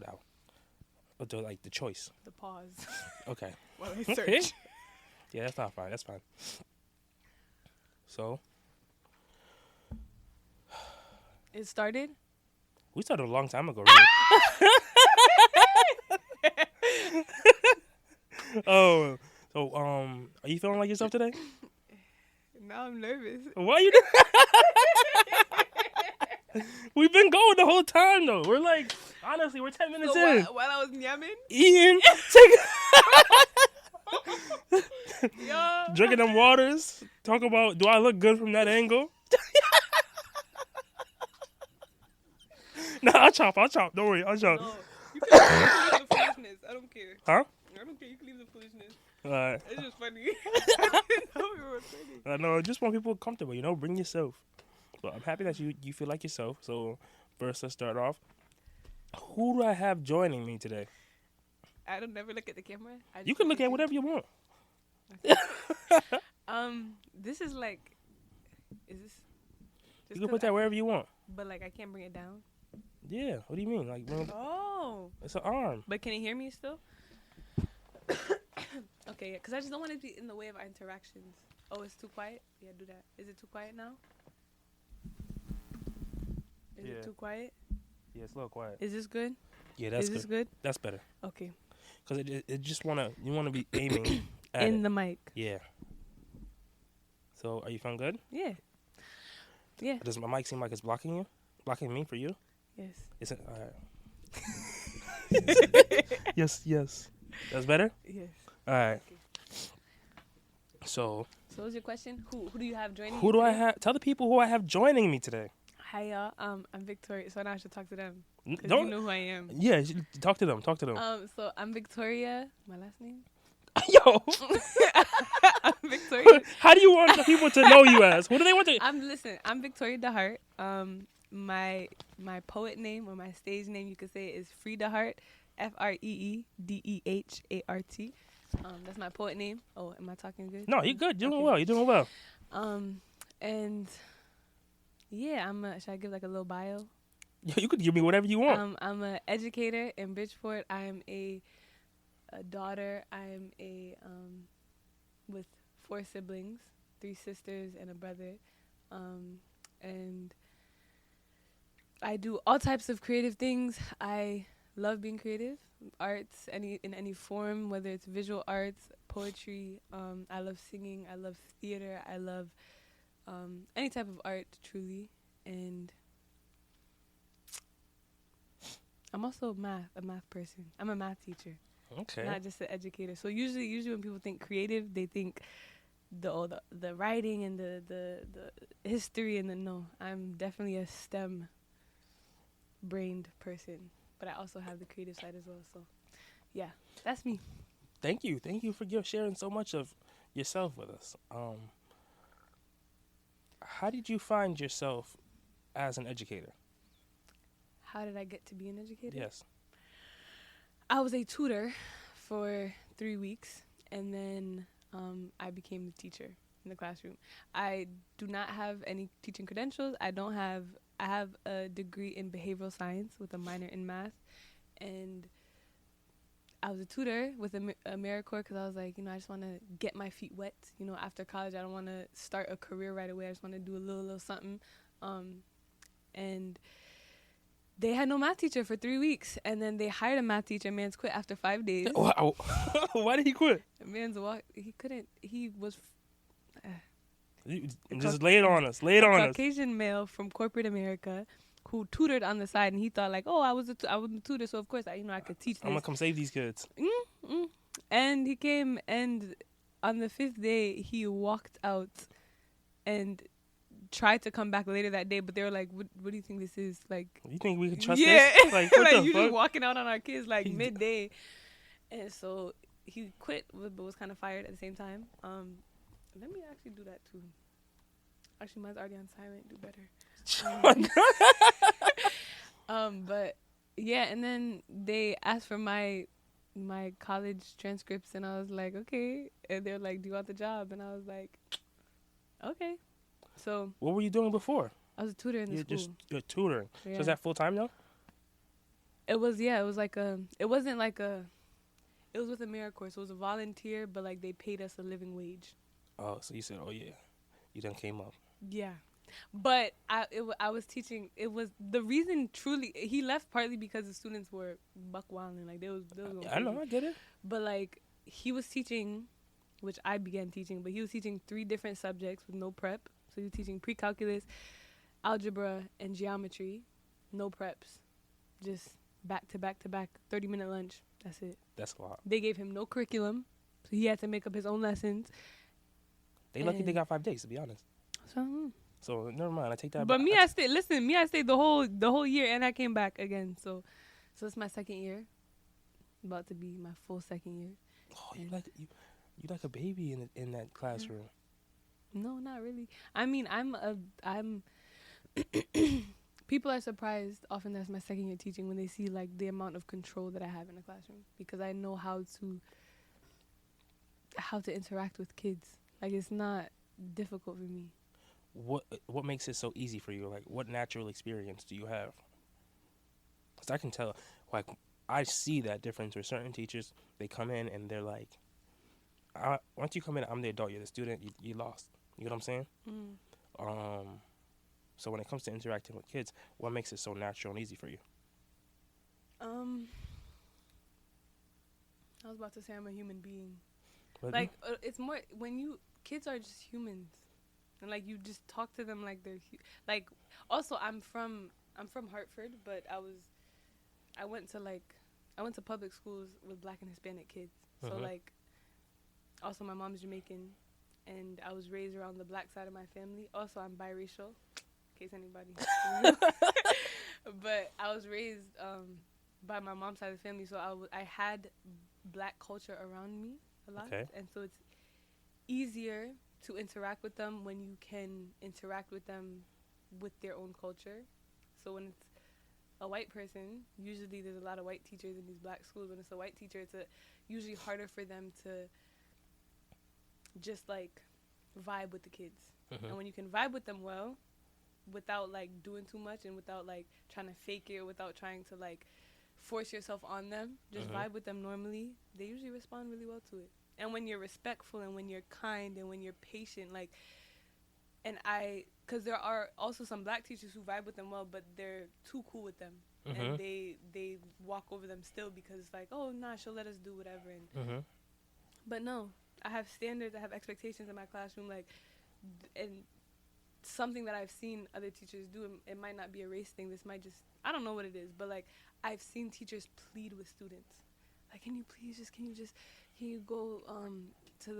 out. Or the choice. The pause. Okay. While I search. Yeah, that's not fine. That's fine. So. It started? We started a long time ago, really. Oh, so are you feeling like yourself today? Now I'm nervous. Why are you? We've been going the whole time though. We're like, honestly, we're 10 minutes in. While I was yamming? Ian, drinking them waters. Talk about, do I look good from that angle? Nah, I'll chop. Don't worry, I'll chop. No, you can leave the foolishness. I don't care. Huh? I don't care. You can leave the foolishness. Alright. It's just funny. I didn't know we were recording. I know. I just want people comfortable. Bring yourself. So I'm happy that you feel like yourself. So first, let's start off. Who do I have joining me today? I don't never look at the camera. You can look at whatever you want. This is like, is this? You can put that wherever you want. But like, I can't bring it down. Yeah. What do you mean? Like, Oh. it's an arm. But can you hear me still? Okay, because I just don't want to be in the way of our interactions. Oh, it's too quiet? Yeah, do that. Is it too quiet now? Is it too quiet? Yeah, it's a little quiet. Is this good? Yeah, that's good. Is this good? That's better. Okay. Because it just you want to be aiming at in the mic. Yeah. So, are you feeling good? Yeah. Yeah. Does my mic seem like it's blocking you? Blocking me for you? Yes. Is it? All right. Yes. That's better? Yes. All right. Okay. So what's your question? Who do you have joining Who you do today? I have? Tell the people who I have joining me today. Hi, y'all. I'm Victoria. So now I should talk to them. Because Don't you know who I am. Yeah, talk to them. So I'm Victoria. My last name? Yo. I'm Victoria. How do you want the people to know you as? What do they want to? I'm Victoria DeHart. My poet name or my stage name, you could say, is Freedehart. FREEDEHART. That's my poet name. Oh, am I talking good? No, you're good. You're doing well. And yeah, should I give like a little bio? Yeah, you could give me whatever you want. I'm an educator in Bridgeport. I'm a daughter. I'm with 4 siblings, 3 sisters and a brother. And I do all types of creative things. I love being creative, arts, in any form, whether it's visual arts, poetry. I love singing. I love theater. I love any type of art, truly. And I'm also a math person. I'm a math teacher. Okay. Not just an educator. So usually when people think creative, they think the writing and the history and no. I'm definitely a STEM-brained person. But I also have the creative side as well. So, yeah, that's me. Thank you for sharing so much of yourself with us. How did you find yourself as an educator? How did I get to be an educator? Yes. I was a tutor for 3 weeks, and then I became the teacher in the classroom. I do not have any teaching credentials. I have a degree in behavioral science with a minor in math, and I was a tutor with AmeriCorps because I was like, I just want to get my feet wet. After college, I don't want to start a career right away. I just want to do a little something. And they had no math teacher for 3 weeks, and then they hired a math teacher. Man's quit after 5 days. Wow. Why did he quit? He couldn't. He was. Just lay it on us. Caucasian male from corporate America who tutored on the side, and he thought like, oh, I was a tutor, so of course I could teach this. I'm gonna come save these kids. And he came, and on the 5th day he walked out and tried to come back later that day, but they were like, what do you think this is? Like, you think we can trust this? Like, what like the you fuck? just walking out on our kids like midday. And so he quit, but was kind of fired at the same time. Let me actually do that too. Actually, mine's already on silent. Do better. But yeah, and then they asked for my college transcripts, and I was like, okay. And they're like, do you want the job? And I was like, okay. So what were you doing before? I was a tutor in the school. You're tutoring. Yeah. So is that full time though? It was like it wasn't like a, it was with AmeriCorps, so it was a volunteer, but like they paid us a living wage. Oh, so you said, oh yeah, you done came up. Yeah. But I was teaching. It was the reason. Truly, he left partly because the students were buck wilding. Like they was going I know, I get it. But like he was teaching, which I began teaching. But he was teaching 3 different subjects with no prep. So he was teaching pre-calculus, algebra, and geometry, no preps, just back to back to back. 30-minute lunch. That's it. That's a lot. They gave him no curriculum, so he had to make up his own lessons. They lucky they got 5 days, to be honest. So never mind. I take that. But back. I stayed. Listen, I stayed the whole year, and I came back again. So it's my 2nd year. About to be my full 2nd year. Oh, you like a baby in that classroom. No, not really. I mean, I'm. People are surprised often that's my 2nd year teaching when they see like the amount of control that I have in the classroom, because I know how to interact with kids. Like it's not difficult for me. What makes it so easy for you? Like, what natural experience do you have? Because I can tell, like, I see that difference with certain teachers. They come in and they're like, once you come in, I'm the adult, you're the student, you lost. You know what I'm saying? So when it comes to interacting with kids, what makes it so natural and easy for you? I was about to say I'm a human being. What? Like, it's more when kids are just humans. And like you just talk to them like they're like. Also, I'm from Hartford, but I went to public schools with Black and Hispanic kids. So like, also my mom's Jamaican, and I was raised around the Black side of my family. Also, I'm biracial, in case anybody. But I was raised by my mom's side of the family, so I had Black culture around me a lot, and so it's easier to interact with them when you can interact with them with their own culture. So when it's a white person, usually there's a lot of white teachers in these Black schools. When it's a white teacher, it's usually harder for them to just like vibe with the kids. And when you can vibe with them well, without like doing too much and without like trying to fake it, or without trying to like force yourself on them, just vibe with them normally, they usually respond really well to it. And when you're respectful and when you're kind and when you're patient, like, because there are also some Black teachers who vibe with them well, but they're too cool with them. And they walk over them still because it's like, oh, nah, she'll let us do whatever. And But no, I have standards, I have expectations in my classroom, like, and something that I've seen other teachers do, it might not be a race thing, this might just, I don't know what it is, but like, I've seen teachers plead with students. Like, can you go to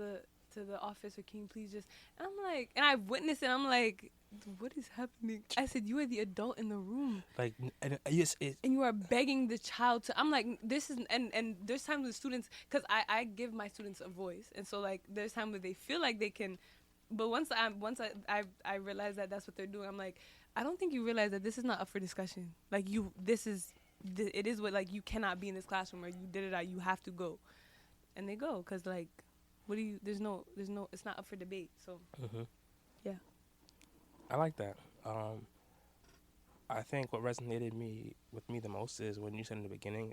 the office, or can you please just, and I'm like, and I've witnessed it, I'm like, what is happening? I said, you are the adult in the room. Like, and yes, and you are begging the child to, I'm like, this is, and there's times with students, because I give my students a voice, and so like, there's times where they feel like they can, but once I realize that that's what they're doing, I'm like, I don't think you realize that this is not up for discussion. Like, it is what, like, you cannot be in this classroom, or you did it out, you have to go. And they go, because, like, there's no, it's not up for debate, so, yeah. I like that. I think what resonated with me the most is when you said in the beginning,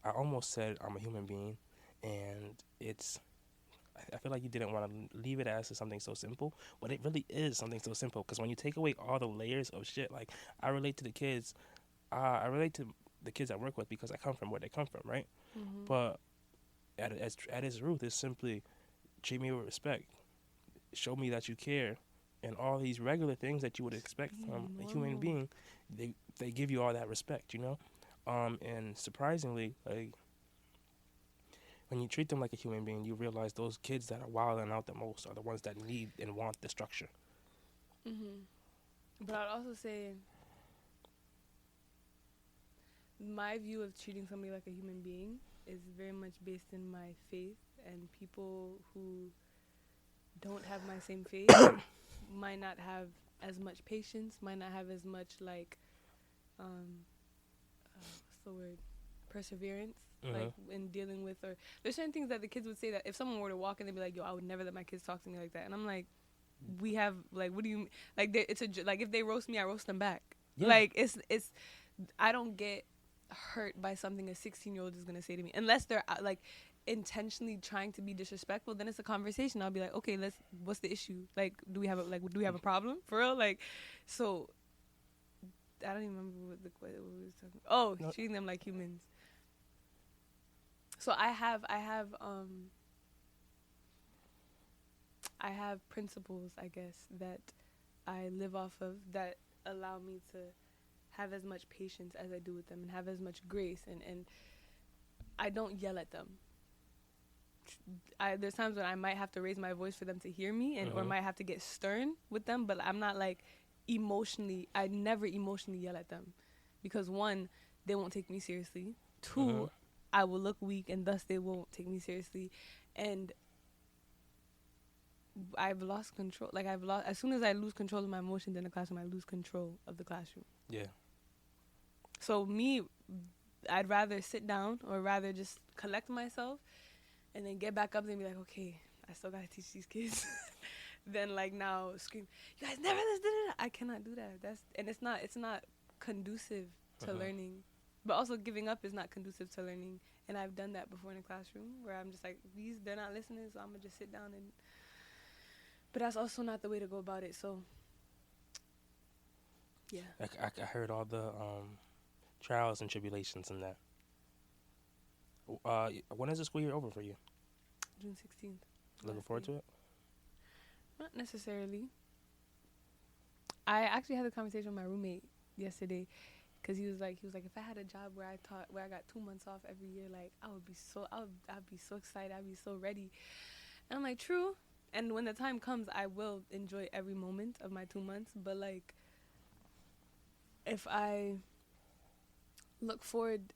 I almost said I'm a human being, and I feel like you didn't want to leave it as something so simple, but it really is something so simple, because when you take away all the layers of shit, like, I relate to the kids I work with because I come from where they come from, right? But at its root, it's simply treat me with respect, show me that you care, and all these regular things that you would expect from a human being, they give you all that respect, you know? And surprisingly, like, when you treat them like a human being, you realize those kids that are wilding out the most are the ones that need and want the structure. But I'd also say my view of treating somebody like a human being is very much based in my faith, and people who don't have my same faith might not have as much patience, might not have as much, like, what's the word, perseverance, like, in dealing with, or there's certain things that the kids would say that if someone were to walk in, they'd be like, yo, I would never let my kids talk to me like that. And I'm like, we have, like, what do you, like, it's like, if they roast me, I roast them back. Yeah. Like, it's I don't get, hurt by something a 16-year-old is gonna say to me, unless they're like intentionally trying to be disrespectful. Then it's a conversation. I'll be like, okay, what's the issue? Like, do we have a problem for real? Like, so I don't even remember what we was talking. Oh, no. Treating them like humans. So I have principles, I guess, that I live off of that allow me to have as much patience as I do with them and have as much grace, and I don't yell at them. There's times when I might have to raise my voice for them to hear me, and or might have to get stern with them, but I'm not like I never emotionally yell at them, because one, they won't take me seriously. Two, I will look weak, and thus they won't take me seriously, and I've lost control. Like, as soon as I lose control of my emotions in the classroom, I lose control of the classroom. Yeah. So me, I'd rather sit down or rather just collect myself and then get back up and be like, okay, I still gotta teach these kids. Then like now scream, you guys never did it. I cannot do that. It's not conducive to learning. But also giving up is not conducive to learning. And I've done that before in a classroom where I'm just like, they're not listening, so I'm gonna just sit down and. But that's also not the way to go about it. So, yeah. I heard all the trials and tribulations in that. When is the school year over for you? June 16th. Looking forward to it? Not necessarily. I actually had a conversation with my roommate yesterday, because he was like, if I had a job where I got 2 months off every year, like I'd be so excited, I'd be so ready. And I'm like, true. And when the time comes, I will enjoy every moment of my 2 months. But like, if I look forward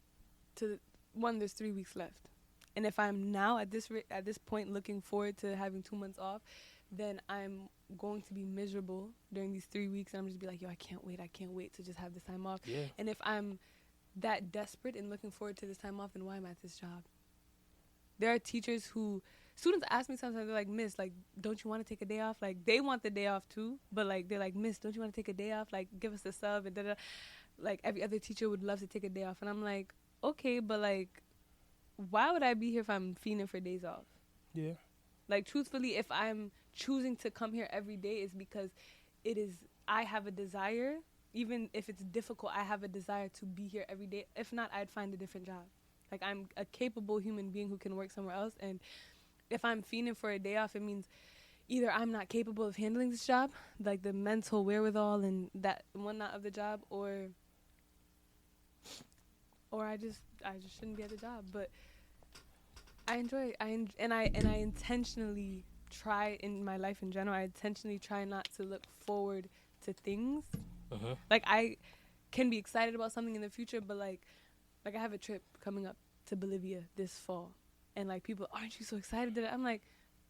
to there's 3 weeks left, and if I'm now at this point looking forward to having 2 months off, then I'm going to be miserable during these 3 weeks, and I'm just be like, yo, I can't wait to just have this time off. Yeah. And if I'm that desperate and looking forward to this time off, then why am I at this job? There are teachers who students ask me sometimes, they're like, Miss, like, don't you want to take a day off? Like, they want the day off too, but like, they're like, Miss, don't you want to take a day off? Like, give us the sub and da-da. Like, every other teacher would love to take a day off. And I'm like, okay, but like, why would I be here if I'm fiending for days off? Yeah. Like, truthfully, if I'm choosing to come here every day, it's because I have a desire, even if it's difficult, I have a desire to be here every day. If not, I'd find a different job. Like, I'm a capable human being who can work somewhere else, and if I'm fiending for a day off, it means either I'm not capable of handling this job, like the mental wherewithal and that whatnot of the job, or I just shouldn't be at the job. But I enjoy and I intentionally try in my life in general. I intentionally try not to look forward to things. Like, I can be excited about something in the future, but like I have a trip coming up to Bolivia this fall. And, like, people, aren't you so excited? I'm like,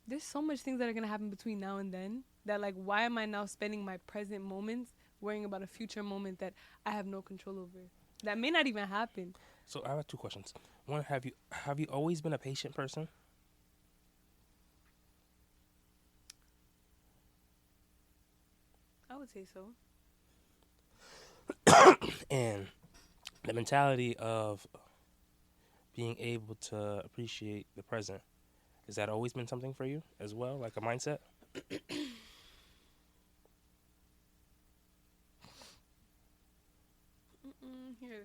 there's so much things that are going to happen between now and then that, like, why am I now spending my present moments worrying about a future moment that I have no control over? That may not even happen. So I have 2 questions. One, have you always been a patient person? I would say so. And the mentality of being able to appreciate the present, has that always been something for you as well, like a mindset? Here.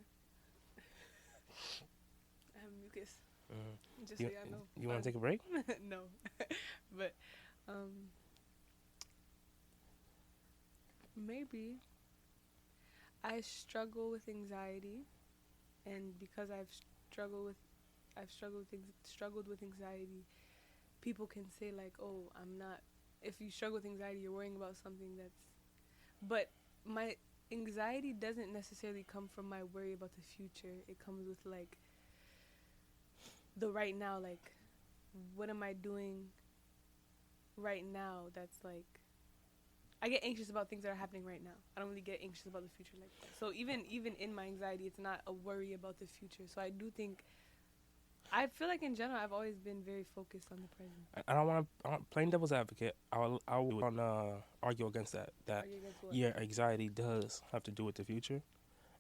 I have mucus. Just so y'all know. You want to take a break? No. But, maybe I struggle with anxiety, and because I've struggled with anxiety, people can say like, oh, I'm not, if you struggle with anxiety, you're worrying about something but my anxiety doesn't necessarily come from my worry about the future. It comes with like the right now, like, what am I doing right now that's like, I get anxious about things that are happening right now. I don't really get anxious about the future like that. So even in my anxiety, it's not a worry about the future. So I do think, I feel like in general, I've always been very focused on the present. I don't want to, playing devil's advocate, I would argue against that. That your anxiety does have to do with the future.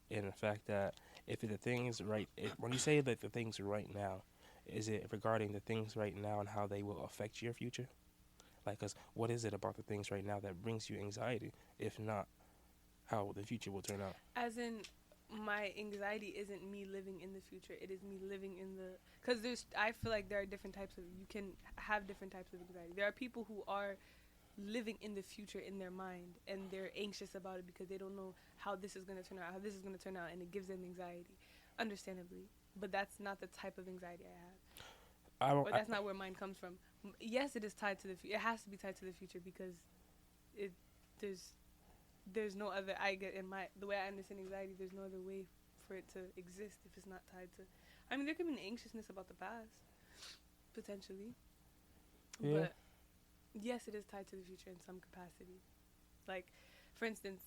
in the fact that if the things right, when you say that the things right now, is it regarding the things right now and how they will affect your future? Like, cause what is it about the things right now that brings you anxiety? If not, how the future will turn out? As in, my anxiety isn't me living in the future. It is me living in the. Because I feel like there are different types of. You can have different types of anxiety. There are people who are living in the future in their mind, and they're anxious about it because they don't know how this is going to turn out, how this is going to turn out, and it gives them anxiety, understandably. But that's not the type of anxiety I have. I don't. Or that's not where mine comes from. Yes, it is tied to the future. It has to be tied to the future because it there's no other. I get in my the way I understand anxiety. There's no other way for it to exist if it's not tied to. I mean, there could be an anxiousness about the past, potentially. Yeah. But yes, it is tied to the future in some capacity. Like, for instance,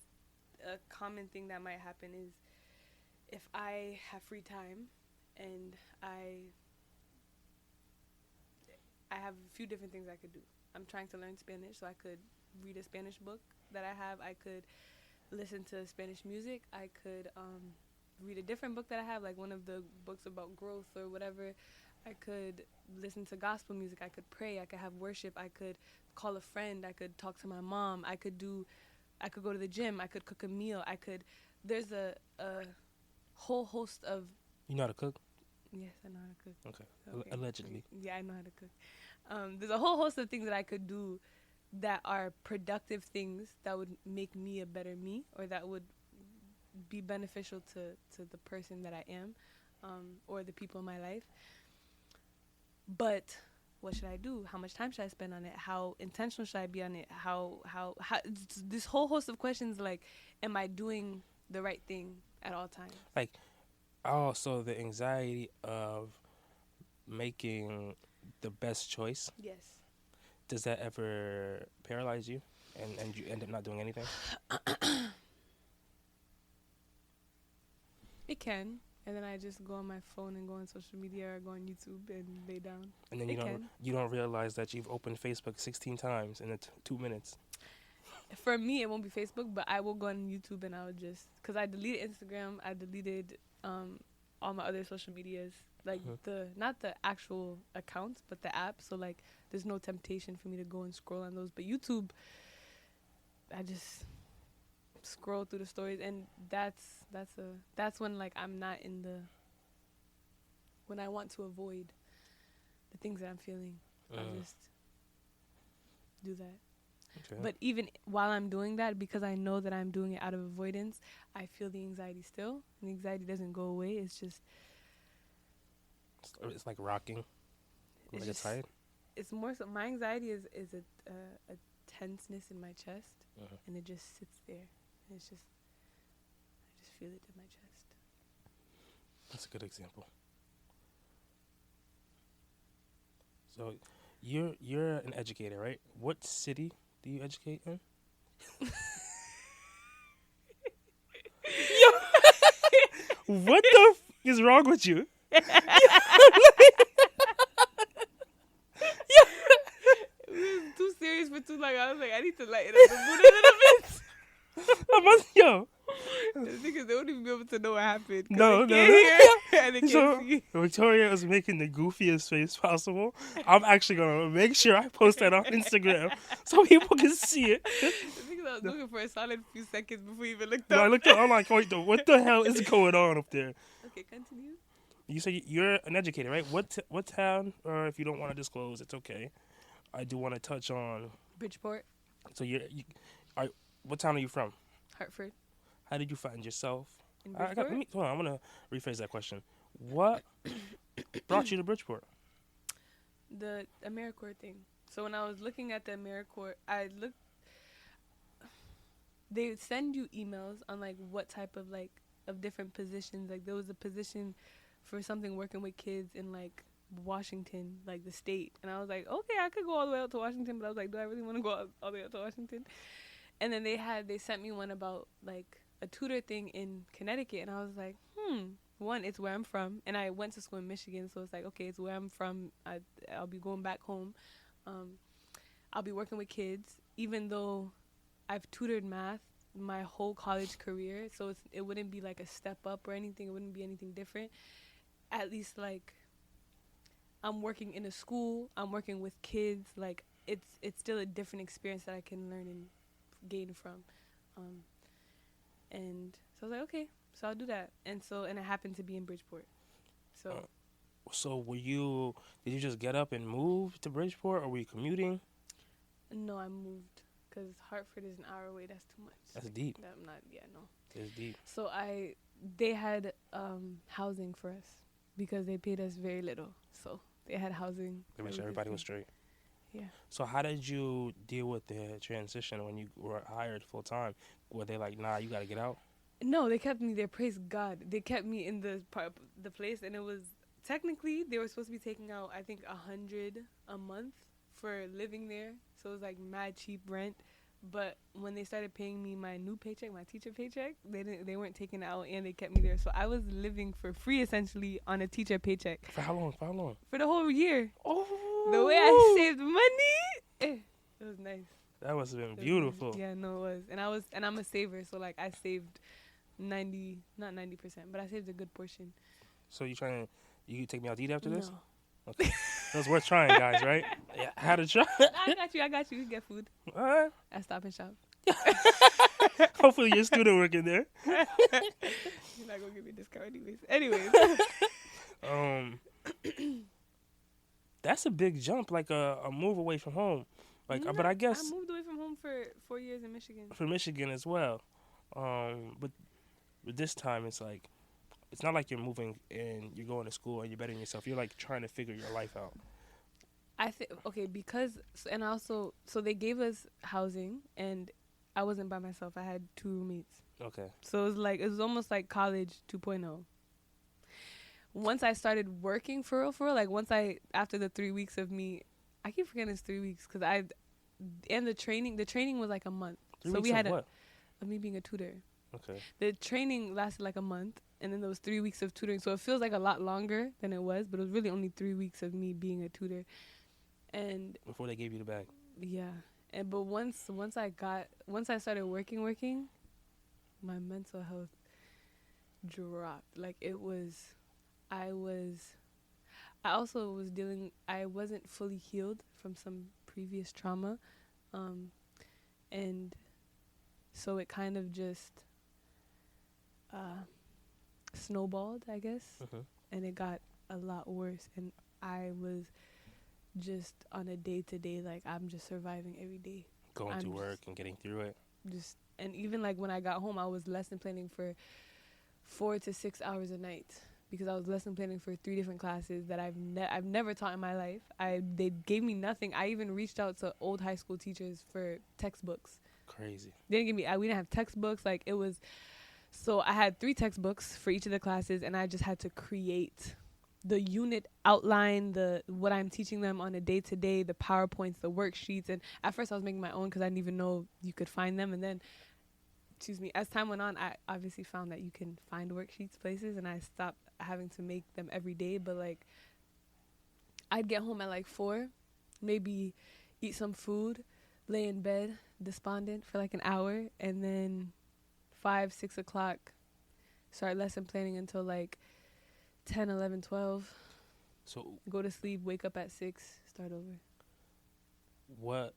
a common thing that might happen is if I have free time and I have a few different things I could do. I'm trying to learn Spanish, so I could read a Spanish book that I have. I could listen to Spanish music. I could read a different book that I have, like one of the books about growth or whatever. I could listen to gospel music. I could pray. I could have worship. I could call a friend. I could talk to my mom. I could go to the gym. I could cook a meal. There's a whole host of. You know how to cook? Yes, I know how to cook. Okay. Allegedly. Yeah, I know how to cook. There's a whole host of things that I could do that are productive things that would make me a better me, or that would be beneficial to the person that I am, or the people in my life. But what should I do? How much time should I spend on it? How intentional should I be on it? How this whole host of questions, like, am I doing the right thing at all times? Like, so the anxiety of making the best choice. Yes. Does that ever paralyze you, and you end up not doing anything? It can, and then I just go on my phone and go on social media or go on YouTube and lay down. And then you don't realize that you've opened Facebook 16 times in 2 minutes. For me, it won't be Facebook, but I will go on YouTube and I will just, because I deleted Instagram, I deleted all my other social medias, like not the actual accounts, but the app. So like, there's no temptation for me to go and scroll on those. But YouTube, I just scroll through the stories, and that's when, like, I'm not in the, when I want to avoid the things that I'm feeling, I'll just do that. Okay. But even while I'm doing that, because I know that I'm doing it out of avoidance, I feel the anxiety still. And the anxiety doesn't go away. It's just... It's like rocking. Like it's tired? It's more so... My anxiety is a tenseness in my chest. And it just sits there. And it's just... I just feel it in my chest. That's a good example. So, you're an educator, right? What city do you educate in? Yo, what the is wrong with you? It was too serious for too long. I was like, I need to lighten up the mood a little bit. Yo. Because they won't even be able to know what happened. No. And they can't see. Victoria was making the goofiest face possible. I'm actually going to make sure I post that on Instagram so people can see it. Because I was looking for a solid few seconds before you even looked up. I looked up. I'm like, wait, what the hell is going on up there? Okay, continue. You say you're an educator, right? What town, or if you don't want to disclose, it's okay. I do want to touch on... Bridgeport. So what town are you from? Hartford. How did you find yourself? In Bridgeport? Hold on, I'm going to rephrase that question. What brought you to Bridgeport? The AmeriCorps thing. So when I was looking at the AmeriCorps, they send you emails on, like, what type of, like, of different positions. Like, there was a position for something working with kids in, like, Washington, like the state. And I was like, okay, I could go all the way out to Washington, but I was like, do I really want to go all the way out to Washington? And then they sent me one about, like, a tutor thing in Connecticut, and I was like, one, it's where I'm from, and I went to school in Michigan, so it's like, okay, it's where I'm from. I'll be going back home. I'll be working with kids, even though I've tutored math my whole college career, so it wouldn't be like a step up or anything. It wouldn't be anything different. At least like I'm working in a school, I'm working with kids. Like it's still a different experience that I can learn and gain from. Um, and so I was like, okay, so I'll do that. And it happened to be in Bridgeport. So So did you just get up and move to Bridgeport, or were you commuting? no, I moved because Hartford is an hour away. That's too much. That's deep. I'm not. Yeah, no. It's deep. So they had housing for us because they paid us very little. So they had housing. To make sure everybody was straight. Yeah. So how did you deal with the transition when you were hired full time? Were they like, nah, you got to get out? No, they kept me there. Praise God. They kept me in the place, and it was technically they were supposed to be taking out I think $100 a month for living there. So it was like mad cheap rent. But when they started paying me my new paycheck, my teacher paycheck, they weren't taking it out, and they kept me there. So I was living for free essentially on a teacher paycheck. For how long? For how long? For the whole year. Oh. The way I saved money, it was nice. That must have been beautiful. Yeah, no, it was. And I'm a saver, so like I saved not 90%, but I saved a good portion. So you take me out to eat after this? No. Okay. It was worth trying, guys, right? Yeah, I had to try. I got you. You can get food. All right. At Stop and Shop. Hopefully you're a student working there. You're not going to give me a discount anyways. That's a big jump, like a move away from home. Like, No, but I guess I moved away from home for 4 years in Michigan. for Michigan as well. But this time it's like, it's not like you're moving and you're going to school and you're bettering yourself. You're like trying to figure your life out. I think because and also so they gave us housing, and I wasn't by myself. I had 2 roommates. Okay. So it was almost like college 2.0. Once I started working for real, like after the 3 weeks of me, I keep forgetting it's 3 weeks because the training was like a month. 3 so weeks we had of what? Of me being a tutor. Okay. The training lasted like a month, and then there was 3 weeks of tutoring. So it feels like a lot longer than it was, but it was really only 3 weeks of me being a tutor. And before they gave you the bag. Yeah. But once I started working, my mental health dropped. Like I wasn't fully healed from some previous trauma. And so it kind of just snowballed, I guess. Mm-hmm. And it got a lot worse. And I was just on a day-to-day, like, I'm just surviving every day. Going to work and getting through it. And even, like, when I got home, I was lesson planning for 4 to 6 hours a night because I was lesson planning for 3 different classes that I've never taught in my life. They gave me nothing. I even reached out to old high school teachers for textbooks. Crazy. They didn't give me. We didn't have textbooks. Like, it was. So I had 3 textbooks for each of the classes, and I just had to create the unit outline, what I'm teaching them on a day-to-day, the PowerPoints, the worksheets. And at first I was making my own because I didn't even know you could find them. And then, as time went on, I obviously found that you can find worksheets places, and I stopped having to make them every day. But, like, I'd get home at, like, 4, maybe eat some food, lay in bed, despondent for, like, an hour, and then 5, 6 o'clock, start lesson planning until, like, 10, 11, 12. So go to sleep, wake up at 6, start over. What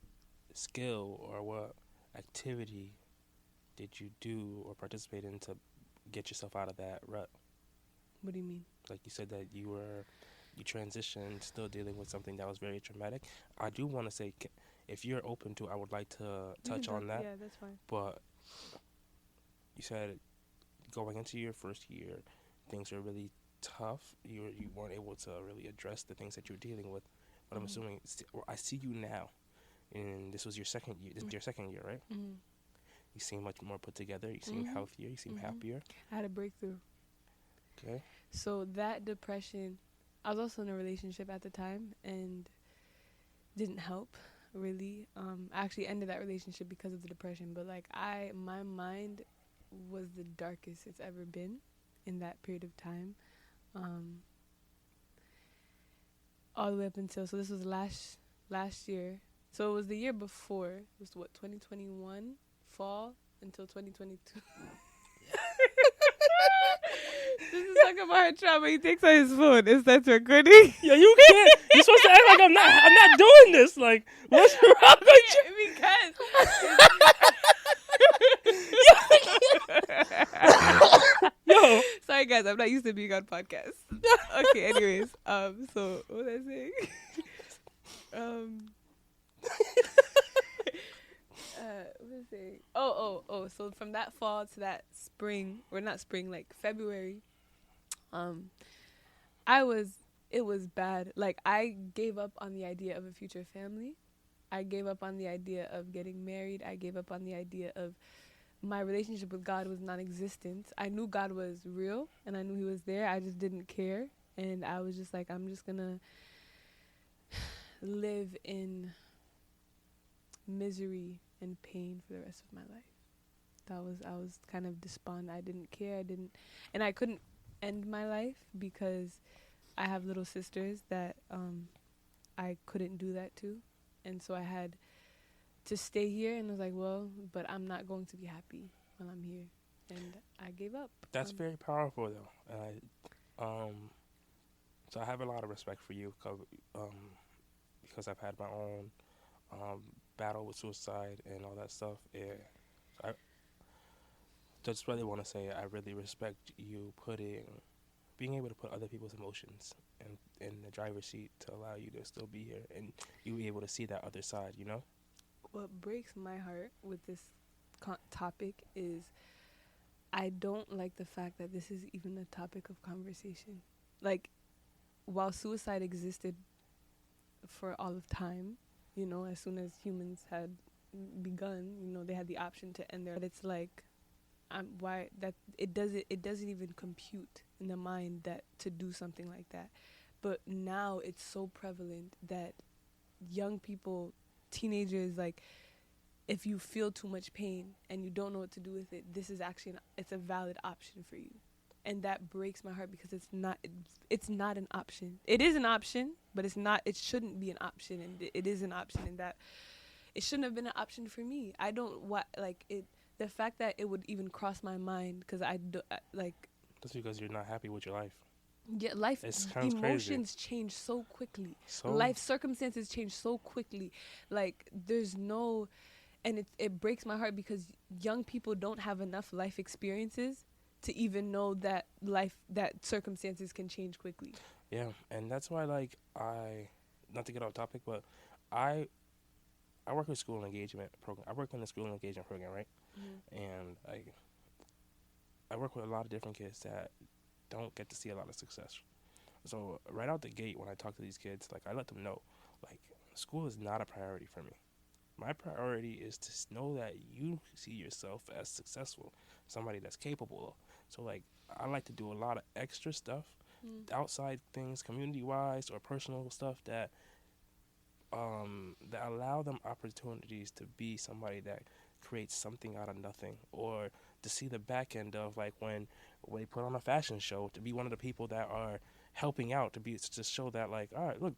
skill or what activity did you do or participate in to get yourself out of that rut? What do you mean? Like you said that you transitioned, still dealing with something that was very traumatic. I do want to say, if you're open to, I would like to touch on that. Yeah, that's fine. But you said going into your first year, things are really tough. You weren't able to really address the things that you're dealing with. But I'm assuming, I see you now, and this was your second year. This is your second year, right? Mm-hmm. You seem much more put together. You seem healthier. You seem happier. I had a breakthrough. Okay. So that depression, I was also in a relationship at the time, and didn't help really. I actually ended that relationship because of the depression. But like my mind was the darkest it's ever been in that period of time. All the way up until, so this was last year. So it was the year before. It was 2021 fall until 2022. This is talking about her trauma. He takes out his phone and starts recording. Yeah, you can't. You're supposed to act like I'm not doing this. Like, what's wrong with you? Yo. Sorry guys, I'm not used to being on podcasts. Okay, anyways. So what was I saying? What was I saying? Oh. So from that fall to that spring, or not spring, like February, it was bad. Like, I gave up on the idea of a future family. I gave up on the idea of getting married. I gave up on the idea of my relationship with God was non-existent. I knew God was real and I knew he was there. I just didn't care. And I was just like, I'm just gonna live in misery and pain for the rest of my life. I was kind of despondent. I didn't care. And I couldn't end my life because I have little sisters that I couldn't do that to. And so I had to stay here, and I was like, well, but I'm not going to be happy when I'm here. And I gave up. That's very powerful, though. So I have a lot of respect for you because I've had my own battle with suicide and all that stuff. And I just really want to say I really respect you being able to put other people's emotions in the driver's seat to allow you to still be here and you be able to see that other side, you know? What breaks my heart with this topic is I don't like the fact that this is even a topic of conversation. Like, while suicide existed for all of time, you know, as soon as humans had begun, you know, they had the option to end their. But it's like, why that it doesn't even compute in the mind that to do something like that. But now it's so prevalent that young people, teenagers, like, if you feel too much pain and you don't know what to do with it, this is actually it's a valid option for you. And that breaks my heart because it's not an option. It is an option, but it shouldn't be an option, and it is an option, and that it shouldn't have been an option for me. I don't the fact that it would even cross my mind, because That's because you're not happy with your life. Yeah, life, emotions change so quickly. Life circumstances change so quickly. Like, there's no, and it breaks my heart because young people don't have enough life experiences to even know that circumstances can change quickly. Yeah, and that's why, like, not to get off topic, but I work with school engagement program. I work in the school engagement program, right? Mm-hmm. And I work with a lot of different kids that don't get to see a lot of success. So right out the gate, when I talk to these kids, like, I let them know, like, school is not a priority for me. My priority is to know that you see yourself as successful, somebody that's capable. So, like, I like to do a lot of extra stuff, outside things, community-wise or personal stuff that allow them opportunities to be somebody that creates something out of nothing, or to see the back end of, like, when they put on a fashion show, to be one of the people that are helping out, to show that, like, all right, look,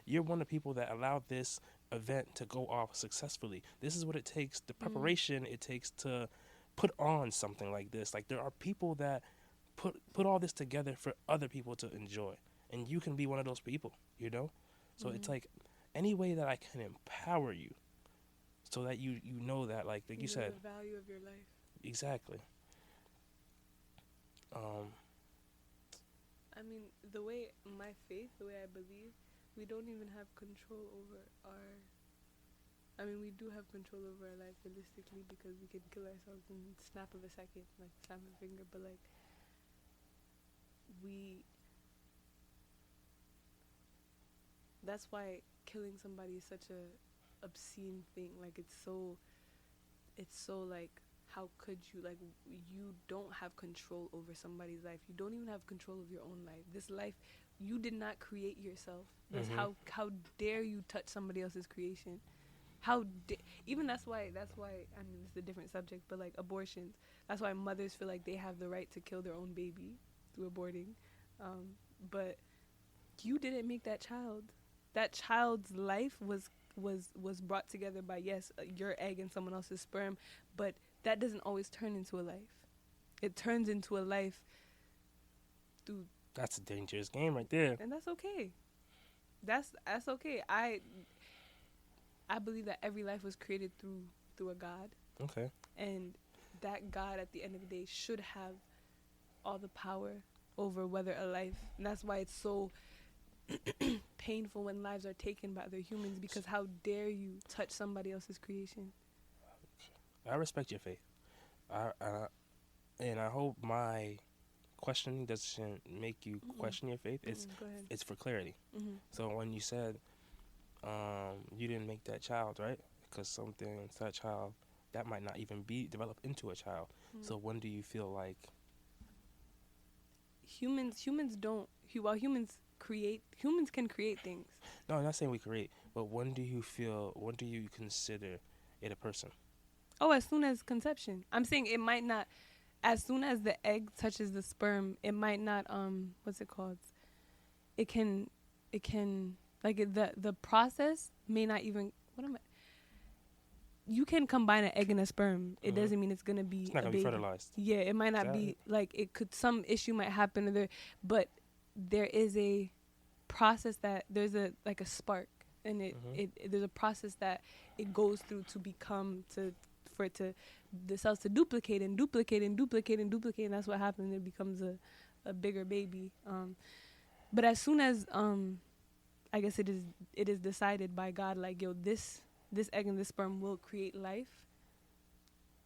you're one of the people that allowed this event to go off successfully. This is what it takes, the preparation it takes to put on something like this. Like, there are people that put all this together for other people to enjoy, and you can be one of those people, you know? So it's like, any way that I can empower you so that you know that, like you said, the value of your life. Exactly. I mean, the way my faith, the way I believe, we don't even have control over we do have control over our life realistically, because we can kill ourselves in the snap of a second, like snap of a finger, but, like, that's why killing somebody is such a obscene thing. Like, it's so like, how could you? Like, you don't have control over somebody's life. You don't even have control of your own life. This life, you did not create yourself. How dare you touch somebody else's creation? Even that's why I mean, it's a different subject, but, like, abortions, that's why mothers feel like they have the right to kill their own baby through aborting, but you didn't make that child. That child's life was brought together by, yes, your egg and someone else's sperm, but that doesn't always turn into a life. It turns into a life through, That's a dangerous game right there. and that's okay. That's okay. I believe that every life was created through a God, Okay. and that God at the end of the day should have all the power over whether a life, and that's why it's so painful when lives are taken by other humans, because how dare you touch somebody else's creation? I respect your faith. And I hope my questioning doesn't make you question your faith. Go ahead. It's for clarity. Mm-hmm. So when you said you didn't make that child, right? Because something in that child that might not even be developed into a child. Mm-hmm. So when do you feel like humans don't, humans can create things. no, I'm not saying we create, but when do you consider it a person? Oh, as soon as conception. I'm saying it might not, as soon as the egg touches the sperm, it might not, what's it called? It can, like the process may not even, you can combine an egg and a sperm. It doesn't mean it's going to be It's not a going to be baby. fertilized. Yeah, it might not be, like, it could, some issue might happen, but there is a process that, there's a spark, and there's a process that it goes through to become, for the cells to duplicate and duplicate and duplicate and duplicate, and that's what happens. It becomes a bigger baby. But as soon as I guess it is decided by God, like, yo, this egg and this sperm will create life.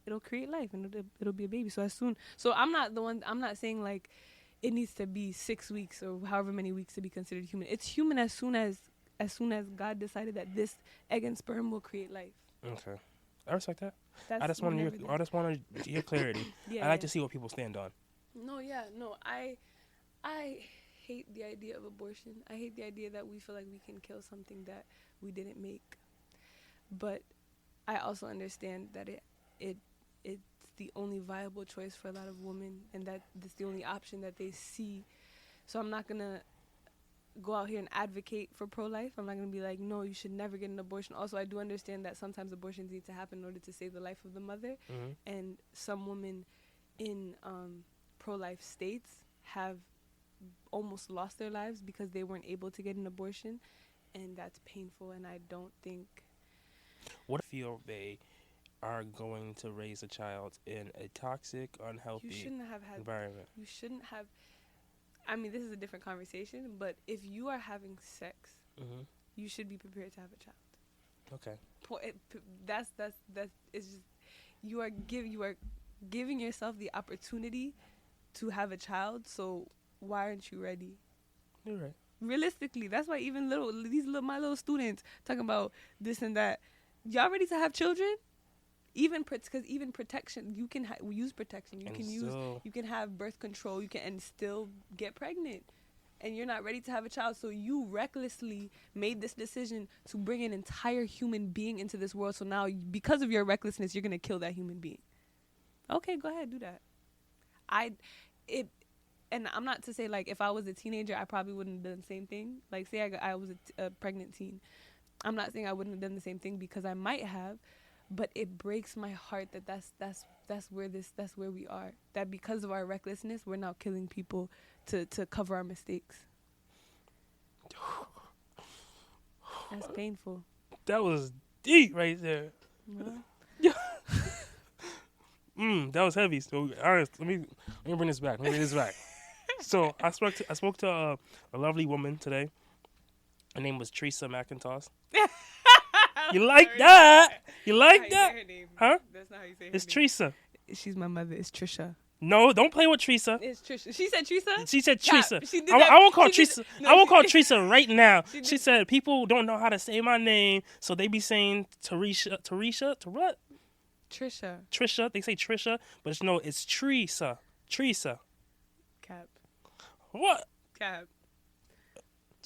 It'll create life, and it'll be a baby. So I'm not saying like it needs to be 6 weeks or however many weeks to be considered human. It's human as soon as God decided that this egg and sperm will create life. Okay, I respect that. That's I just want to hear clarity. Yeah, I like to see what people stand on. No, I hate the idea of abortion. I hate the idea that we feel like we can kill something that we didn't make. But I also understand that it's the only viable choice for a lot of women, and that it's the only option that they see. So I'm not gonna go out here and advocate for pro-life. I'm not gonna be like, no, you should never get an abortion. Also, I do understand that sometimes abortions need to happen in order to save the life of the mother. Mm-hmm. And some women in pro-life states have almost lost their lives because they weren't able to get an abortion, and that's painful. And I don't think. What if they are going to raise a child in a toxic, unhealthy environment? You shouldn't have. I mean, this is a different conversation, but if you are having sex, you should be prepared to have a child. Okay. That's it's just you are giving yourself the opportunity to have a child. So why aren't you ready? You're right. Realistically, that's why even my little students talking about this and that. Y'all ready to have children? Because even protection, you can use protection. You can have birth control. You can and still get pregnant, and you're not ready to have a child. So you recklessly made this decision to bring an entire human being into this world. So now, because of your recklessness, you're gonna kill that human being. Okay, go ahead, do that. And I'm not to say, like, if I was a teenager, I probably wouldn't have done the same thing. Like, say I was a pregnant teen. I'm not saying I wouldn't have done the same thing, because I might have, but it breaks my heart that that's where we are. That because of our recklessness, we're now killing people to cover our mistakes. That's painful. That was deep right there. Yeah. That was heavy. So, let me bring this back. So I spoke to a lovely woman today. Her name was Teresa McIntosh. You like that? You like that? Her name. Huh? That's not how you say her It's name. Teresa. She's my mother. It's Trisha. No, don't play with Teresa. It's Trisha. She said Teresa? She said Cap. Teresa. She did I won't call she did- Teresa. no, I won't she- call Teresa right now. She She said people don't know how to say my name, so they be saying Teresa, to what? Trisha. They say Trisha, but it's Teresa. Teresa. Cap. What? Cap.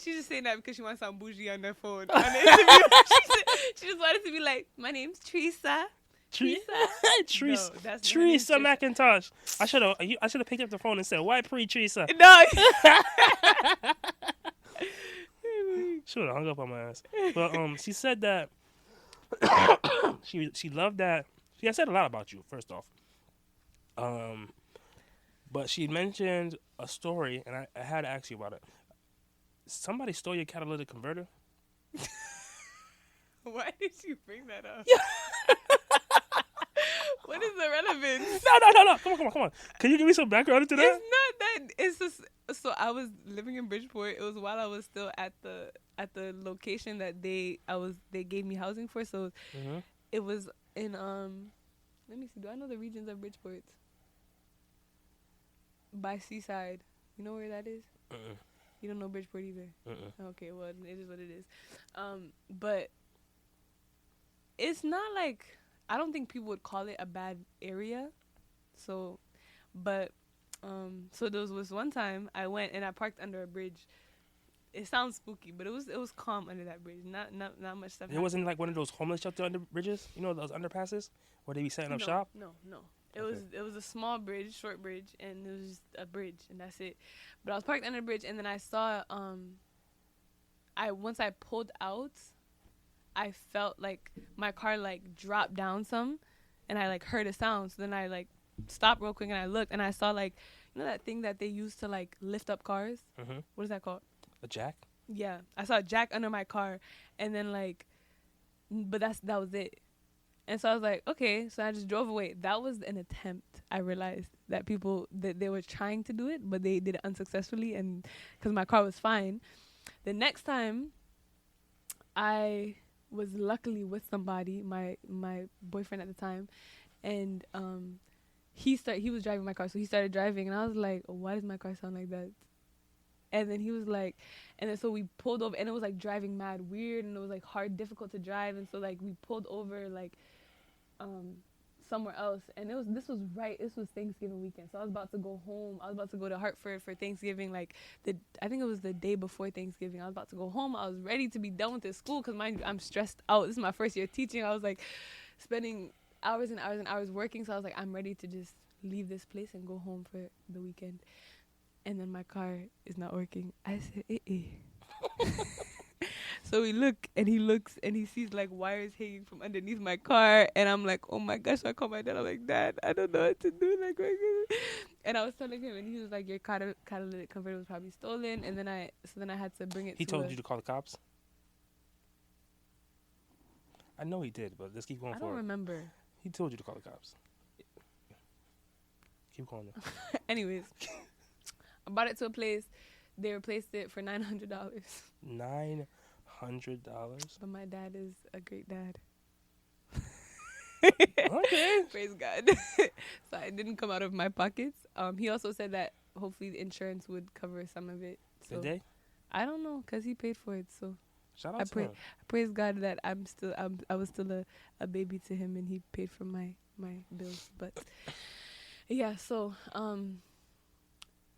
She's just saying that because she wants to sound bougie on their phone. On the interview. she just wanted to be like, my name's Teresa. Teresa. No, that's Teresa her name's McIntosh. I should have picked up the phone and said, "Why pre Teresa?" No. Should have hung up on my ass. But she said that she loved that See, I said a lot about you. First off, but she mentioned a story, and I had to ask you about it. Somebody stole your catalytic converter. Why did you bring that up? What is the relevance? No. Come on. Can you give me some background into that? It's not that. It's just so I was living in Bridgeport. It was while I was still at the location that they gave me housing for. So it was in Let me see. Do I know the regions of Bridgeport? By Seaside. You know where that is? You don't know Bridgeport either. Okay, well it is what it is. But it's not like, I don't think people would call it a bad area. So, but so there was one time I went and I parked under a bridge. It sounds spooky, but it was calm under that bridge. Not much stuff. It wasn't like one of those homeless shelter under bridges. You know those underpasses where they be setting up shop. No. It was a small bridge, short bridge, and it was just a bridge, and that's it. But I was parked under the bridge, and then I saw once I pulled out, I felt like my car like dropped down some, and I like heard a sound. So then I like stopped real quick and I looked, and I saw like, you know that thing that they use to like lift up cars. What is that called? A jack? Yeah, I saw a jack under my car, and then like, but that was it. And so I was like, okay, so I just drove away. That was an attempt. I realized that they were trying to do it, but they did it unsuccessfully, and because my car was fine. The next time, I was luckily with somebody, my boyfriend at the time, and he was driving my car, so he started driving, and I was like, why does my car sound like that? And then he was like, and then so we pulled over, and it was like driving mad weird, and it was like difficult to drive, and so like we pulled over like somewhere else, and this was Thanksgiving weekend, so I was about to go home. I was about to go to Hartford for Thanksgiving, like I think it was the day before Thanksgiving. I was about to go home. I was ready to be done with this school because mind you, I'm stressed out. This is my first year teaching. I was like spending hours and hours and hours working, so I was like, I'm ready to just leave this place and go home for the weekend. And then my car is not working. I said, So we look, and he looks, and he sees like wires hanging from underneath my car, and I'm like, oh my gosh! So I call my dad. I'm like, Dad, I don't know what to do. Like, and I was telling him, and he was like, your catalytic converter was probably stolen. And then I had to bring it. He told you to call the cops. I know he did, but let's keep going forward. I don't remember. He told you to call the cops. Keep going. Anyways. I bought it to a place. They replaced it for $900. $900. But my dad is a great dad. Okay. Praise God. So it didn't come out of my pockets. He also said that hopefully the insurance would cover some of it. So Did they? I don't know, because he paid for it. So shout out to him. I praise God that I was still a baby to him, and he paid for my bills. But yeah, so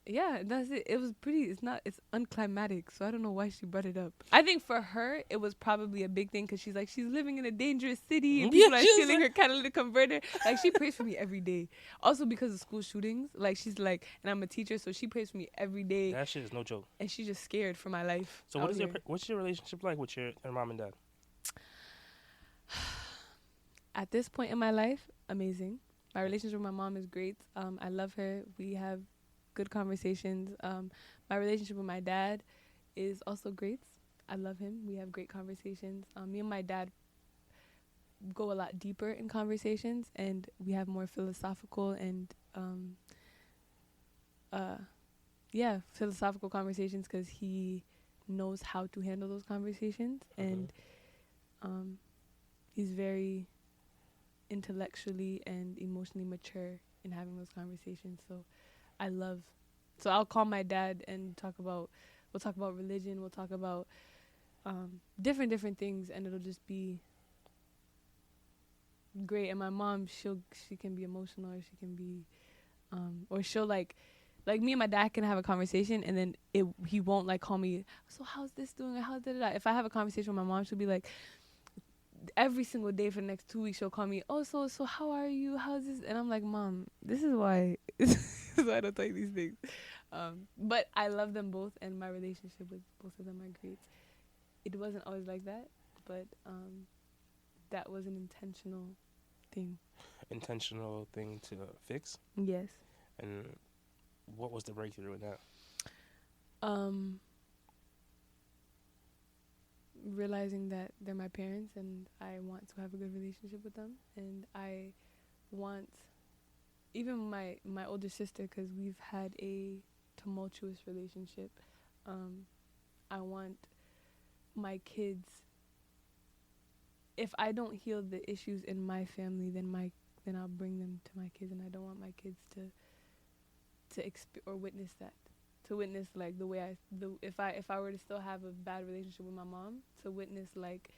yeah, that's it. It was it's unclimatic, so I don't know why she brought it up. I think for her, it was probably a big thing because she's like, she's living in a dangerous city and people are stealing her catalytic converter. Like, she prays for me every day. Also because of school shootings. Like, she's like, and I'm a teacher, so she prays for me every day. That shit is no joke. And she's just scared for my life. So what's your relationship like with your mom and dad? At this point in my life, amazing. My relationship with my mom is great. I love her. We have good conversations. My relationship with my dad is also great. I love him. We have great conversations. Me and my dad go a lot deeper in conversations, and we have more philosophical and philosophical conversations because he knows how to handle those conversations, and he's very intellectually and emotionally mature in having those conversations. So I'll call my dad and we'll talk about religion, we'll talk about different things, and it'll just be great. And my mom, she can be emotional, or she can be or she'll like me and my dad can have a conversation, and then he won't like call me, so how's this doing, how's that. If I have a conversation with my mom, she'll be like, every single day for the next 2 weeks, she'll call me, oh, so how are you? How's this? And I'm like, Mom, this is why I don't tell you these things. But I love them both, and my relationship with both of them are great. It wasn't always like that, but that was an intentional thing. Intentional thing to fix? Yes. And what was the breakthrough in that? Realizing that they're my parents and I want to have a good relationship with them, and I want even my older sister, because we've had a tumultuous relationship. I want my kids, if I don't heal the issues in my family, then I'll bring them to my kids, and I don't want my kids to witness that, to witness like if I were to still have a bad relationship with my mom, to witness like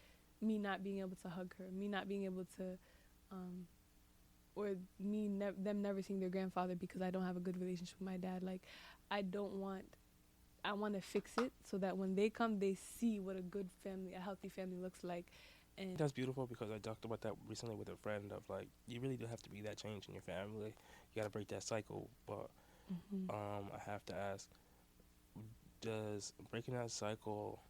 me not being able to hug her, me not being able to, or them never seeing their grandfather because I don't have a good relationship with my dad. Like I want to fix it so that when they come, they see what a good family, a healthy family looks like. And That's beautiful, because I talked about that recently with a friend of like, you really do have to be that change in your family. You got to break that cycle. But I have to ask, does breaking that cycle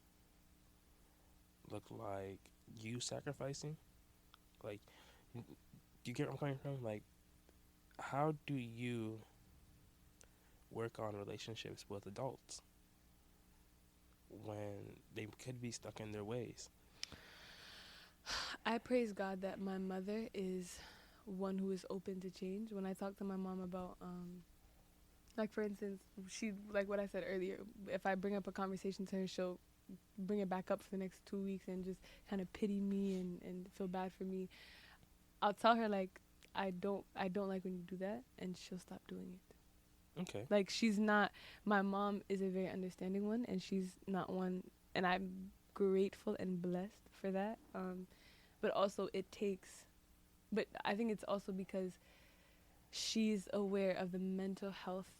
look like you sacrificing? Like, do you get where I'm coming from? Like, how do you work on relationships with adults when they could be stuck in their ways? I praise God that my mother is one who is open to change. When I talk to my mom about, like for instance, she, like what I said earlier, if I bring up a conversation to her, she'll bring it back up for the next 2 weeks and just kind of pity me and feel bad for me. I'll tell her like, I don't like when you do that, and she'll stop doing it. Okay. Like my mom is a very understanding one, and she's not one, and I'm grateful and blessed for that. But also but I think it's also because she's aware of the mental health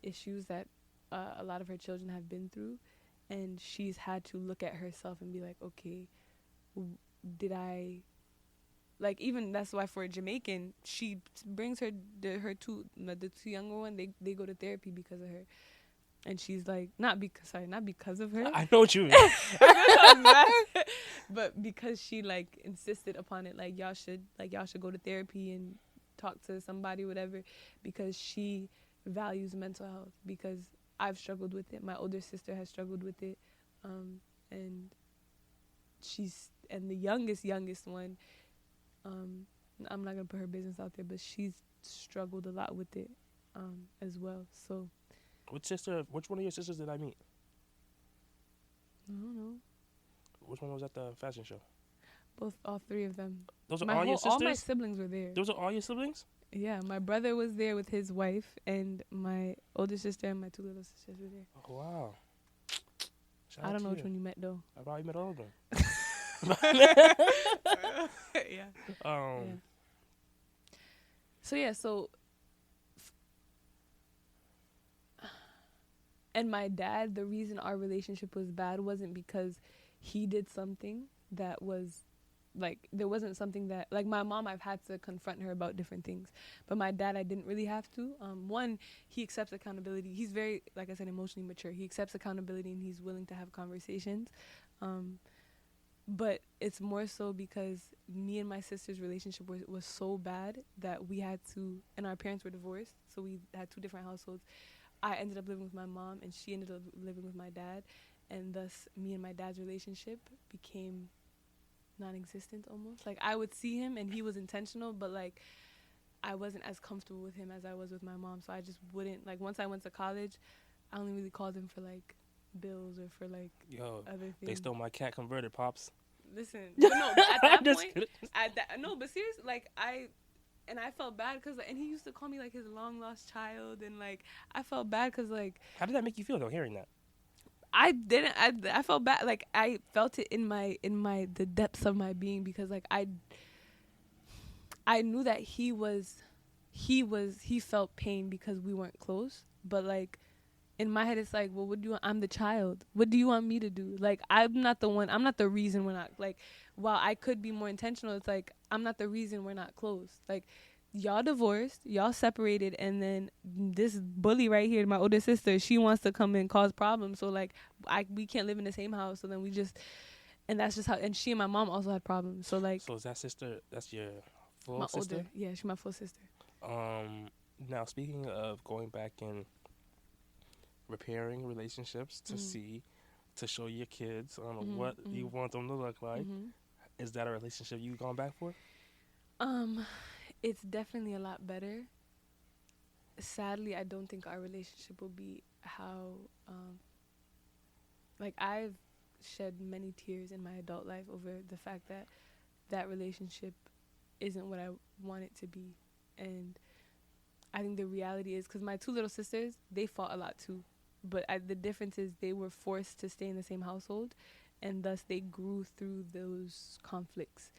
issues that a lot of her children have been through, and she's had to look at herself and be like, okay, did I, like, even that's why for a Jamaican, she brings the two younger one, they go to therapy because of her. And she's like, not because of her. I know what you mean. But because she like insisted upon it, like y'all should go to therapy and talk to somebody, whatever, because she values mental health, because I've struggled with it. My older sister has struggled with it. And the youngest one, I'm not gonna put her business out there, but she's struggled a lot with it, as well. So Which one of your sisters did I meet? I don't know. Which one was at the fashion show? All three of them. Those are all your sisters? All my siblings were there. Those are all your siblings? Yeah, my brother was there with his wife, and my older sister and my two little sisters were there. Oh, wow. I don't know which one you met, though. I probably met all of them. Yeah. Yeah. So and my dad, the reason our relationship was bad wasn't because he did something that was, like, there wasn't something that, like, my mom, I've had to confront her about different things. But my dad, I didn't really have to. One, he accepts accountability. He's very, like I said, emotionally mature. He accepts accountability, and he's willing to have conversations. But it's more so because me and my sister's relationship was so bad that we had to, and our parents were divorced, so we had two different households. I ended up living with my mom, and she ended up living with my dad, and thus me and my dad's relationship became non-existent almost. Like, I would see him, and he was intentional, but, like, I wasn't as comfortable with him as I was with my mom, so I just wouldn't, like, once I went to college, I only really called him for, like, bills or for, like, other things. They stole my cat converted, Pops. Listen, but no, but at that point, no, but seriously, like, I felt bad because, and he used to call me, like, his long lost child, and, like, I felt bad because, like, how did that make you feel though, hearing that? I felt bad, like, I felt it in the depths of my being, because, like, I knew that he felt pain because we weren't close, but, like, in my head, it's like, well, what do you want? I'm the child. What do you want me to do? Like, I'm not the reason we're not, like, while I could be more intentional, it's like, I'm not the reason we're not close. Like, y'all divorced, y'all separated, and then this bully right here, my older sister, she wants to come and cause problems. So, like, we can't live in the same house. So then and that's just how, and she and my mom also had problems. So, like. So is that sister, that's your full My sister? older, yeah, she's my full sister. Um, Now speaking of going back and repairing relationships to Mhm. see, to show your kids on Mhm. what you want them to look like, Mhm. is that a relationship you gone back for? Um, it's definitely a lot better. Sadly, I don't think our relationship will be how like I've shed many tears in my adult life over the fact that that relationship isn't what I want it to be. And I think the reality is because my two little sisters, they fought a lot too. But the difference is they were forced to stay in the same household, and thus they grew through those conflicts.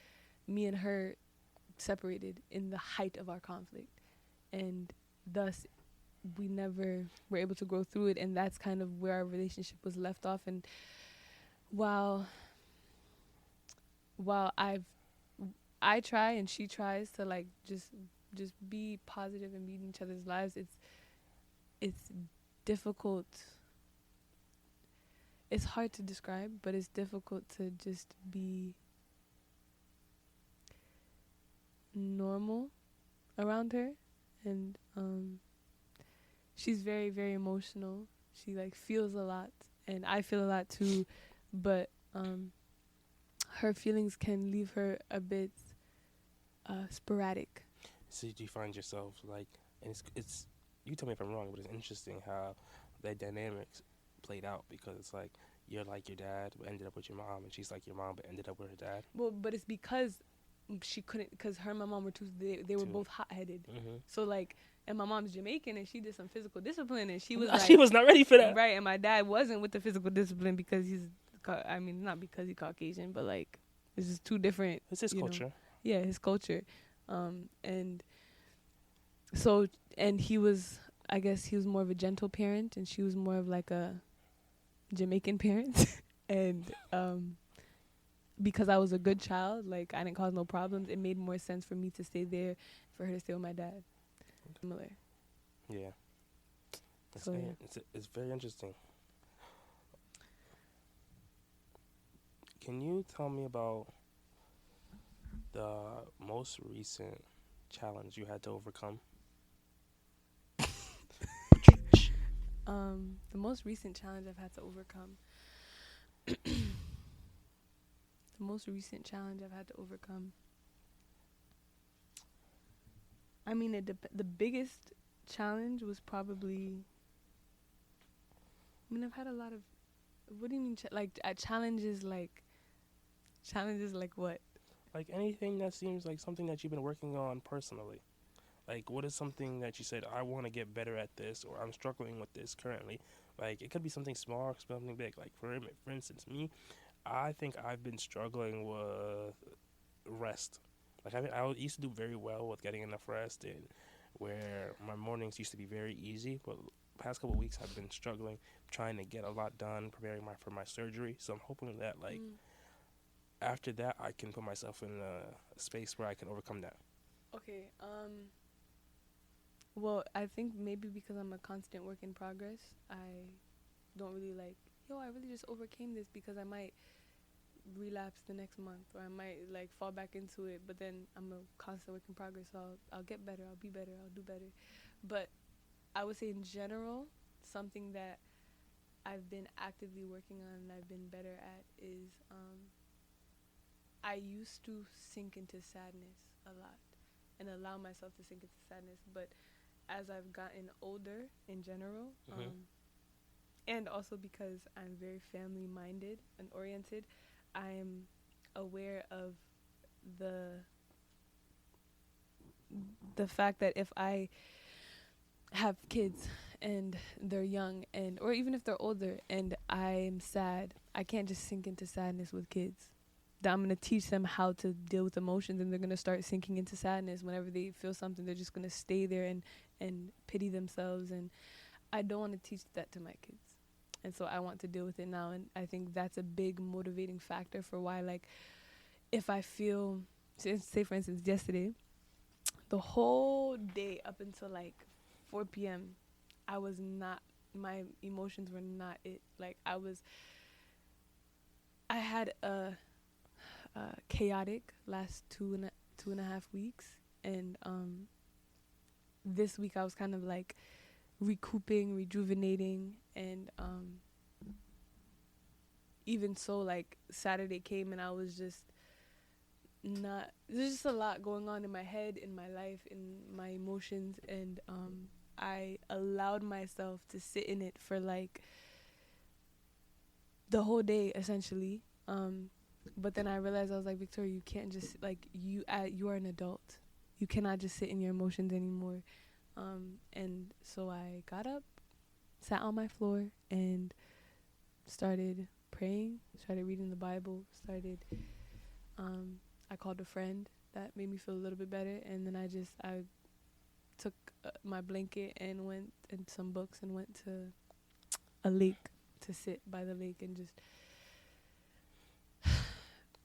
Me and her separated in the height of our conflict, and thus we never were able to grow through it. And that's kind of where our relationship was left off. And while while I try and she tries to like just be positive and be in each other's lives, it's difficult. It's hard to describe, but it's difficult to just be normal around her. And she's very, very emotional. She like feels a lot, and I feel a lot too. But her feelings can leave her a bit sporadic. So do you find yourself like, and it's you tell me if I'm wrong, but it's interesting how that dynamics played out because it's like you're like your dad, but ended up with your mom, and she's like your mom, but ended up with her dad. Well, but it's because she couldn't, because her and my mom were they were Too. both hot headed. Mm-hmm. So like, and my mom's Jamaican, and she did some physical discipline, and she was She like, was not ready for that. right. And my dad wasn't with the physical discipline because I mean, not because he's Caucasian, but like, it's just two different. It's his culture. Yeah, his culture, and so and he was, I guess he was more of a gentle parent, and she was more of like a Jamaican parent, and because I was a good child, like I didn't cause no problems, it made more sense for me to stay there, for her to stay with my dad. Similar. Yeah. It's, So, yeah. it's very interesting. Can you tell me about the most recent challenge you had to overcome? The most recent challenge I've had to overcome. The most recent challenge I've had to overcome. I mean, the biggest challenge was probably. I mean, I've had a lot of. What do you mean? Challenges like. Challenges like what? Like anything that seems like something that you've been working on personally. Like, what is something that you said, I want to get better at this, or I'm struggling with this currently? Like, it could be something small or something big. Like, for instance, me, I think I've been struggling with rest. Like, I used to do very well with getting enough rest, and where my mornings used to be very easy. But past couple of weeks, I've been struggling, trying to get a lot done, preparing for my surgery. So I'm hoping that, like, after that, I can put myself in a space where I can overcome that. Okay. Well, I think maybe because I'm a constant work in progress, I don't really like, I really just overcame this, because I might relapse the next month, or I might like fall back into it, but then I'm a constant work in progress, so I'll get better, I'll be better, I'll do better. But I would say in general, something that I've been actively working on and I've been better at is I used to sink into sadness a lot and allow myself to sink into sadness, but as I've gotten older in general, and also because I'm very family minded and oriented, I'm aware of the fact that if I have kids and they're young, and or even if they're older and I'm sad, I can't just sink into sadness with kids. That I'm gonna teach them how to deal with emotions, and they're gonna start sinking into sadness whenever they feel something. They're just gonna stay there and pity themselves, and I don't want to teach that to my kids. And so I want to deal with it now, and I think that's a big motivating factor for why, like, if I feel, say for instance yesterday, the whole day up until like 4 p.m. I was not, my emotions were not it. Like I had a chaotic last two 2.5 weeks, and this week I was kind of like recouping, rejuvenating, and even so, like Saturday came and I was just not. There's just a lot going on in my head, in my life, in my emotions, and I allowed myself to sit in it for like the whole day essentially. But then I realized, I was like, Victoria, you can't just like you are an adult. You cannot just sit in your emotions anymore. And so I got up, sat on my floor, and started praying, started reading the Bible, I called a friend that made me feel a little bit better, and then I took my blanket and went and some books and went to a lake to sit by the lake and just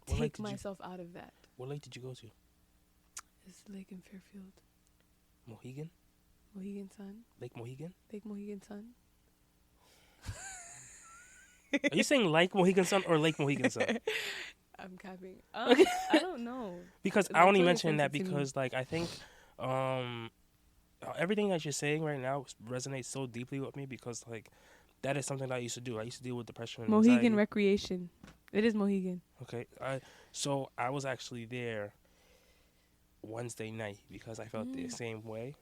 take myself out of that. What lake did you go to? It's a lake in Fairfield. Mohegan? Mohegan Sun. Lake Mohegan? Lake Mohegan Sun. Are you saying like Mohegan Sun or Lake Mohegan Sun? I'm capping. I don't know. Because I only mention that because, like, I think everything that you're saying right now resonates so deeply with me because, like, that is something that I used to do. I used to deal with depression and Mohegan anxiety. Recreation. It is Mohegan. Okay. So I was actually there Wednesday night because I felt the same way.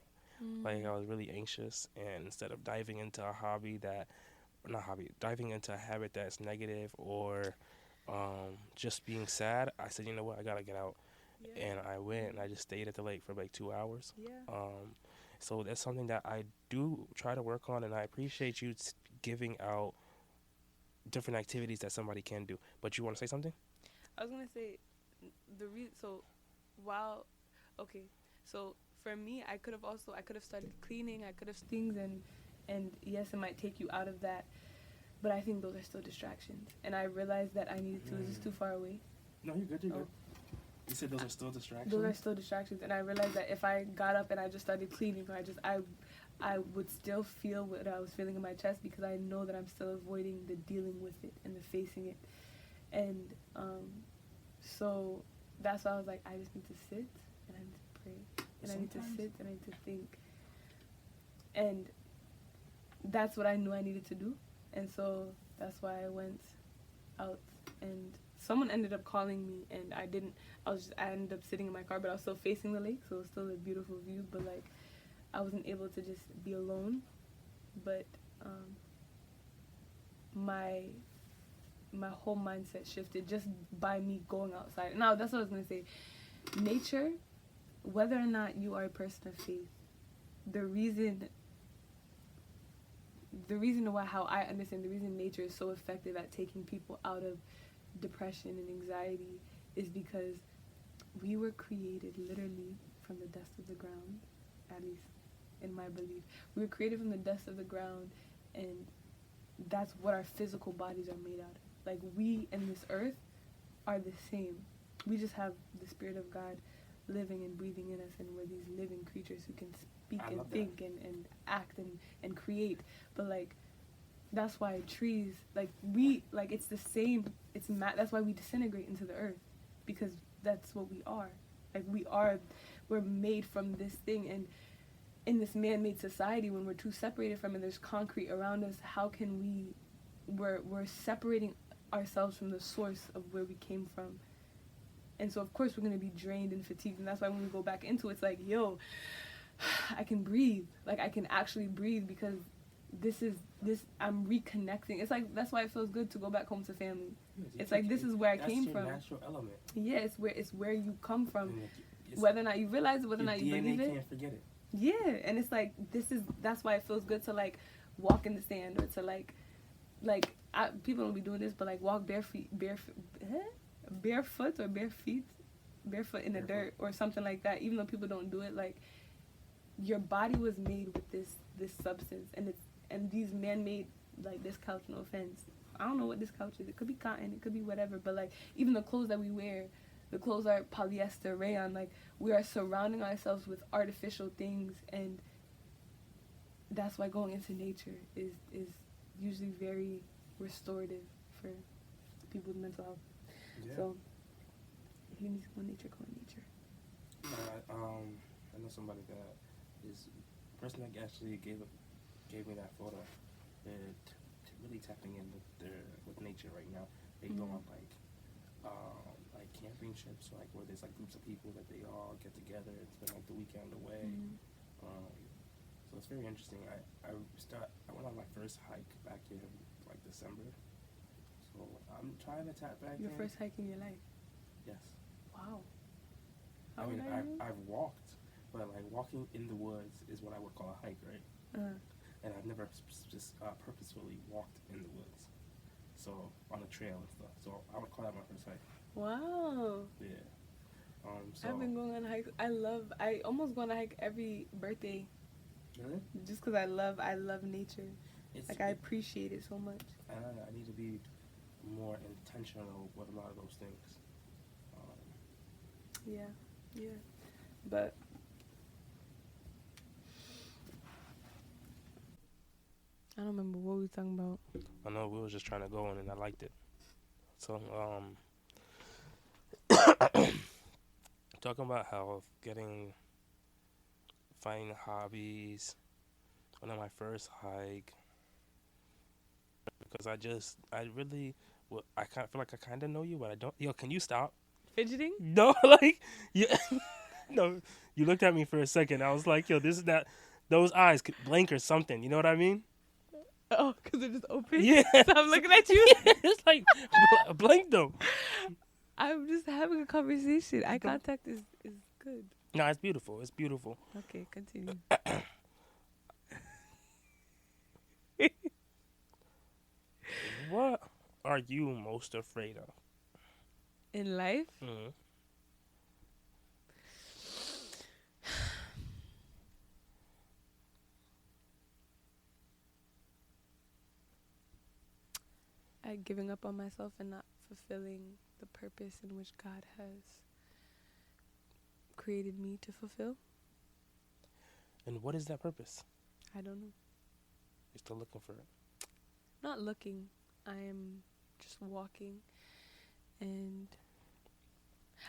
Like, I was really anxious, and instead of diving into a diving into a habit that's negative or just being sad, I said, you know what, I gotta get out. Yeah. And I went and I just stayed at the lake for like 2 hours. Yeah. So that's something that I do try to work on, and I appreciate you giving out different activities that somebody can do. But you want to say something? I was gonna say so for me, I could have started cleaning, I could have things, and yes, it might take you out of that, but I think those are still distractions. And I realized that I needed to. Is this too far away? No, you're good. You're good. You said those are still distractions. Those are still distractions, and I realized that if I got up and I just started cleaning, I would still feel what I was feeling in my chest because I know that I'm still avoiding the dealing with it and the facing it, and so that's why I was like, I just need to sit and I need to pray. And I need to sit and I need to think. And that's what I knew I needed to do. And so that's why I went out. And someone ended up calling me, and I ended up sitting in my car, but I was still facing the lake, so it was still a beautiful view. But like, I wasn't able to just be alone. But my whole mindset shifted just by me going outside. Now, that's what I was going to say. Nature, whether or not you are a person of faith, the reason how I understand the reason nature is so effective at taking people out of depression and anxiety is because we were created literally from the dust of the ground, at least in my belief. We were created from the dust of the ground, and that's what our physical bodies are made out of. Like, we and this earth are the same. We just have the Spirit of God living and breathing in us, and we're these living creatures who can speak and think and act and create. But like, that's why trees, like, it's the same. That's why we disintegrate into the earth, because that's what we are. Like, we're made from this thing. And in this man-made society, when we're too separated from it, there's concrete around us, how can we're separating ourselves from the source of where we came from. And so, of course, we're going to be drained and fatigued. And that's why when we go back into it, it's like, yo, I can breathe. Like, I can actually breathe because I'm reconnecting. It's like, that's why it feels good to go back home to family. It's like, this is where I came from. That's your natural element. Yeah, it's where you come from. Whether or not you realize it, whether or not you believe it. You can't forget it. Yeah, and it's like, that's why it feels good to, like, walk in the sand, or to, like, people don't be doing this, but, like, walk barefoot in the dirt or something like that. Even though people don't do it, like, your body was made with this substance, and these man-made, like, this couch, no offense, I don't know what this couch is. It could be cotton, it could be whatever, but, like, even the clothes that we wear, the clothes are polyester, rayon. Like, we are surrounding ourselves with artificial things, and that's why going into nature is usually very restorative for people with mental health. Yeah. So if you need to go in nature, go in nature. I know somebody that is the person that actually gave me that photo. They're really tapping in with nature right now. They go on like camping trips, like where there's like groups of people that they all get together and spend like the weekend away. So it's very interesting. I went on my first hike back in like December. So I'm trying to tap back Your in. first hike in your life? Yes. Wow. I mean, I've walked, but like walking in the woods is what I would call a hike, right? And I've never just purposefully walked in the woods, so on a trail and stuff. So I would call that my first hike. Wow. Yeah. So I've been going on hikes. I almost go on a hike every birthday. Really? Just because I love nature. I appreciate it so much. I need to be more intentional with a lot of those things. Yeah. But I don't remember what we were talking about. I know we were just trying to go in, and I liked it. So talking about how finding hobbies. Went on my first hike because I really, I kind of feel like I kind of know you, but I don't. Yo, can you stop? Fidgeting? No, like, yeah, no. You looked at me for a second. I was like, yo, this is not. Those eyes could blink or something. You know what I mean? Oh, because they're just open? Yeah. So I'm looking at you? It's like, blink them. I'm just having a conversation. Eye contact is good. No, it's beautiful. It's beautiful. Okay, continue. What are you most afraid of? In life? Mm-hmm. Giving up on myself and not fulfilling the purpose in which God has created me to fulfill. And what is that purpose? I don't know. You're still looking for it? Not looking. I am just walking. And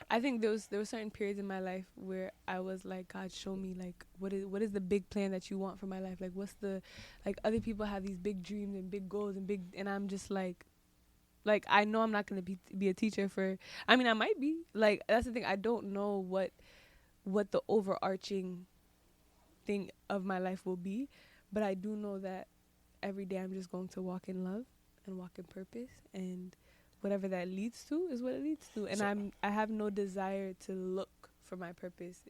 I think there were certain periods in my life where I was like, God, show me, like, what is the big plan that you want for my life? Like, what's the, like, other people have these big dreams and big goals and I'm just like, I know I'm not going to be a teacher I might be. Like, that's the thing. I don't know what the overarching thing of my life will be, but I do know that every day I'm just going to walk in love and walk in purpose, and whatever that leads to is what it leads to. And I have no desire to look for my purpose.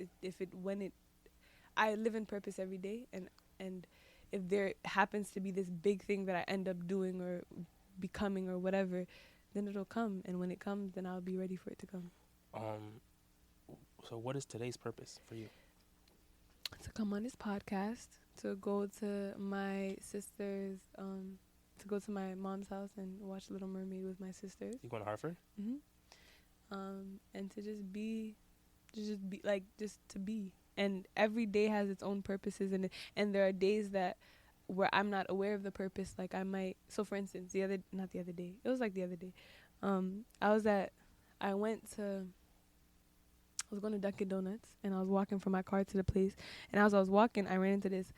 I live in purpose every day, and if there happens to be this big thing that I end up doing or becoming or whatever, then it'll come, and when it comes, then I'll be ready for it to come. So what is today's purpose for you? To come on this podcast, to go to my sister's, to go to my mom's house and watch Little Mermaid with my sisters. You going to Hartford? Mm-hmm. And to just be, to be. And every day has its own purposes, and there are days where I'm not aware of the purpose. Like I might, so for instance, it was like the other day, I was going to Dunkin' Donuts, and I was walking from my car to the place, and as I was walking, I ran into this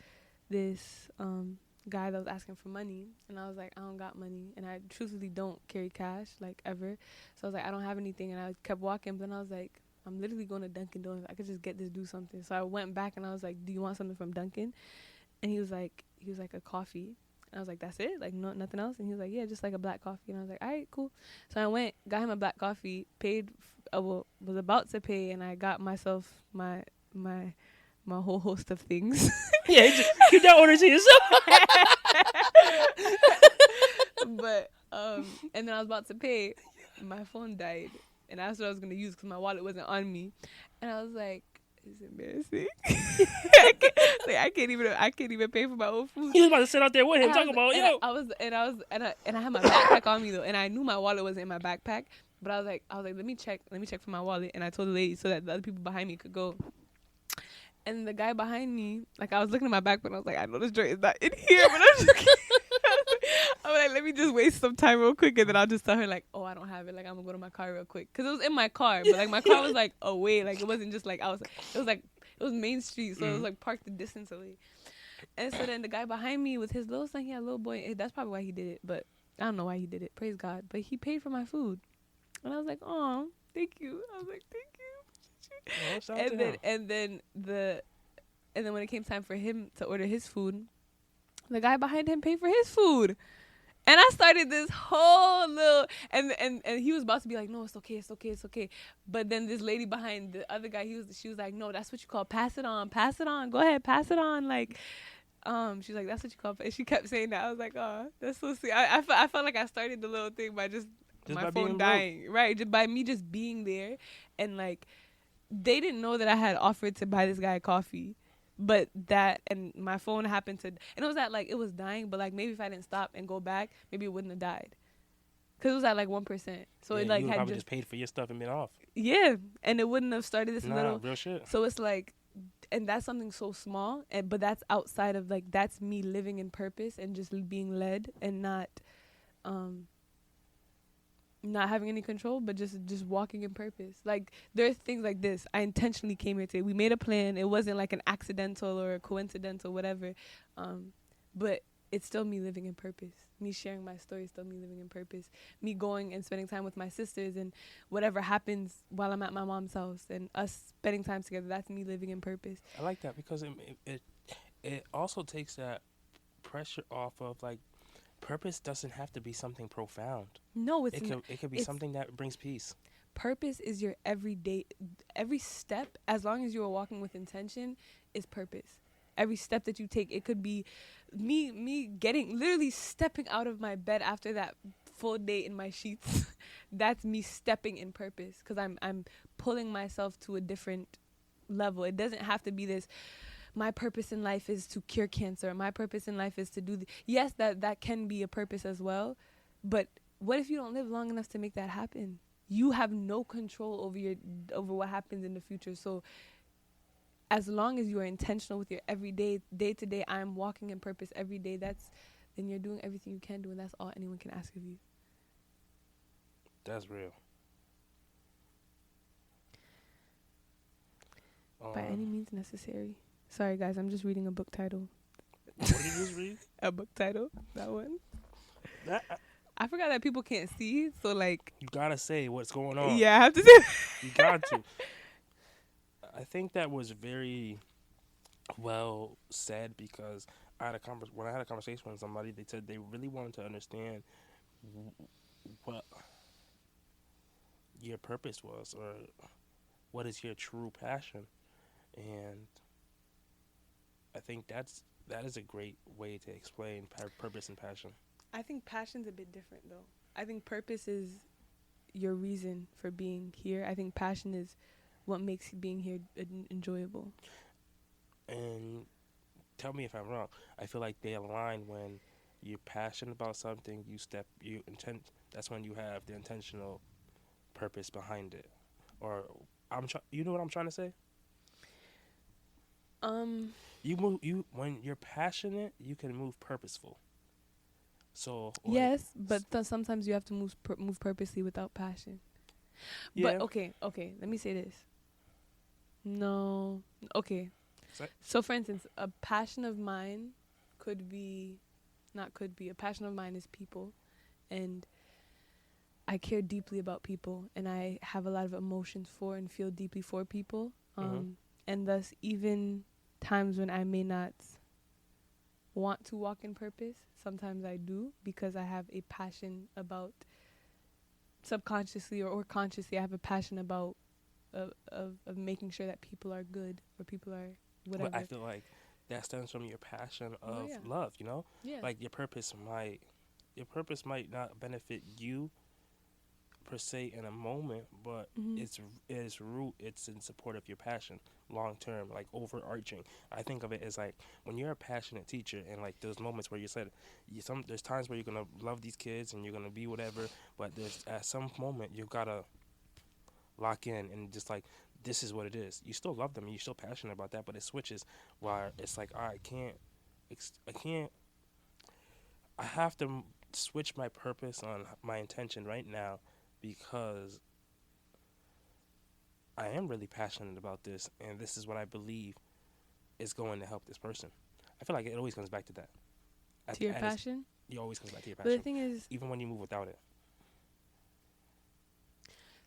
guy that was asking for money, and I was like, I don't got money, and I truthfully don't carry cash, like, ever, so I was like, I don't have anything, and I kept walking, but then I was like, I'm literally going to Dunkin' Donuts, I could just get this dude something, so I went back, and I was like, do you want something from Dunkin'? And he was like, a coffee. And I was like, that's it? Like, no, nothing else? And he was like, yeah, just like a black coffee. And I was like, all right, cool. So I went, got him a black coffee, paid, was about to pay, and I got myself my whole host of things. Yeah, just keep that order to yourself. But, and then I was about to pay, my phone died. And that's what I was going to use because my wallet wasn't on me. And I was like, it's embarrassing. I can't even pay for my own food. You was about to sit out there with him talking about yo. I had my backpack on me though, and I knew my wallet wasn't in my backpack. But I was like, let me check for my wallet, and I told the lady so that the other people behind me could go. And the guy behind me, like I was looking at my backpack, and I was like, I know this joint is not in here, but I'm just like, let me just waste some time real quick, and then I'll just tell her like, oh, I don't have it. Like, I'm gonna go to my car real quick, cause it was in my car, but like my car was like away. Like it wasn't just like outside. It was like it was Main Street, so it was like parked a distance away. And so then the guy behind me with his little son, he had a little boy. That's probably why he did it, but I don't know why he did it. Praise God. But he paid for my food, and I was like, oh, thank you. I was like, thank you. Oh, shout out to him. And then when it came time for him to order his food, the guy behind him paid for his food. And I started this whole little, and he was about to be like, no, it's okay, it's okay, it's okay. But then this lady behind the other guy, she was like, no, that's what you call pass it on, go ahead, pass it on. Like, she's like, that's what you call, and she kept saying that. I was like, oh, that's so sweet. I felt like I started the little thing by just my by phone dying, right? Just by me just being there, and like, they didn't know that I had offered to buy this guy coffee. But that, and my phone happened to, and it was at like, it was dying, but like maybe if I didn't stop and go back, maybe it wouldn't have died. Cause it was at like 1%. So yeah, it like you had probably just paid for your stuff and been off. Yeah. And it wouldn't have started this Nah, little. real shit. So it's like, and that's something so small, but that's outside of like, that's me living in purpose and just being led and not having any control, but just walking in purpose. Like, there's things like this. I intentionally came here today. We made a plan. It wasn't like an accidental or a coincidental, whatever. But it's still me living in purpose. Me sharing my story is still me living in purpose. Me going and spending time with my sisters and whatever happens while I'm at my mom's house and us spending time together, that's me living in purpose. I like that because it also takes that pressure off of like, purpose doesn't have to be something profound. No, it could be something that brings peace. Purpose is your everyday, every step, as long as you are walking with intention, is purpose. Every step that you take, it could be me getting, literally stepping out of my bed after that full day in my sheets. That's me stepping in purpose, because I'm pulling myself to a different level. It doesn't have to be this, my purpose in life is to cure cancer. My purpose in life is to do yes, that can be a purpose as well. But what if you don't live long enough to make that happen? You have no control over what happens in the future. So as long as you are intentional with your everyday, day to day, I'm walking in purpose every day, then you're doing everything you can do, and that's all anyone can ask of you. That's real. By any means necessary. Sorry, guys, I'm just reading a book title. What did you just read? A book title, that one. I forgot that people can't see, so like... You gotta say what's going on. Yeah, I have to say You got to. I think that was very well said, because when I had a conversation with somebody, they said they really wanted to understand what your purpose was, or what is your true passion. And I think that is a great way to explain purpose and passion. I think passion's a bit different, though. I think purpose is your reason for being here. I think passion is what makes being here enjoyable. And tell me if I'm wrong. I feel like they align when you're passionate about something. That's when you have the intentional purpose behind it. Or you know what I'm trying to say? When you're passionate, you can move purposeful. So yes, but sometimes you have to move purposely without passion. Yeah. But okay, let me say this. No, okay. So for instance, a passion of mine a passion of mine is people, and I care deeply about people, and I have a lot of emotions for and feel deeply for people. And thus, even times when I may not want to walk in purpose, sometimes I do, because I have a passion about, subconsciously or consciously, I have a passion about of making sure that people are good, or people are whatever. But I feel like that stems from your passion of love, you know? Yeah. Like your purpose might not benefit you per se in a moment, but it's in support of your passion long term, like overarching. I think of it as like when you're a passionate teacher, and like those moments where you said there's times where you're gonna love these kids and you're gonna be whatever, but there's at some moment you've gotta lock in and just like, this is what it is. You still love them and you're still passionate about that, but it switches where it's like, I have to switch my purpose on my intention right now because I am really passionate about this, and this is what I believe is going to help this person. I feel like it always comes back to that. To your passion? It always comes back to your But passion. the thing is, even when you move without it.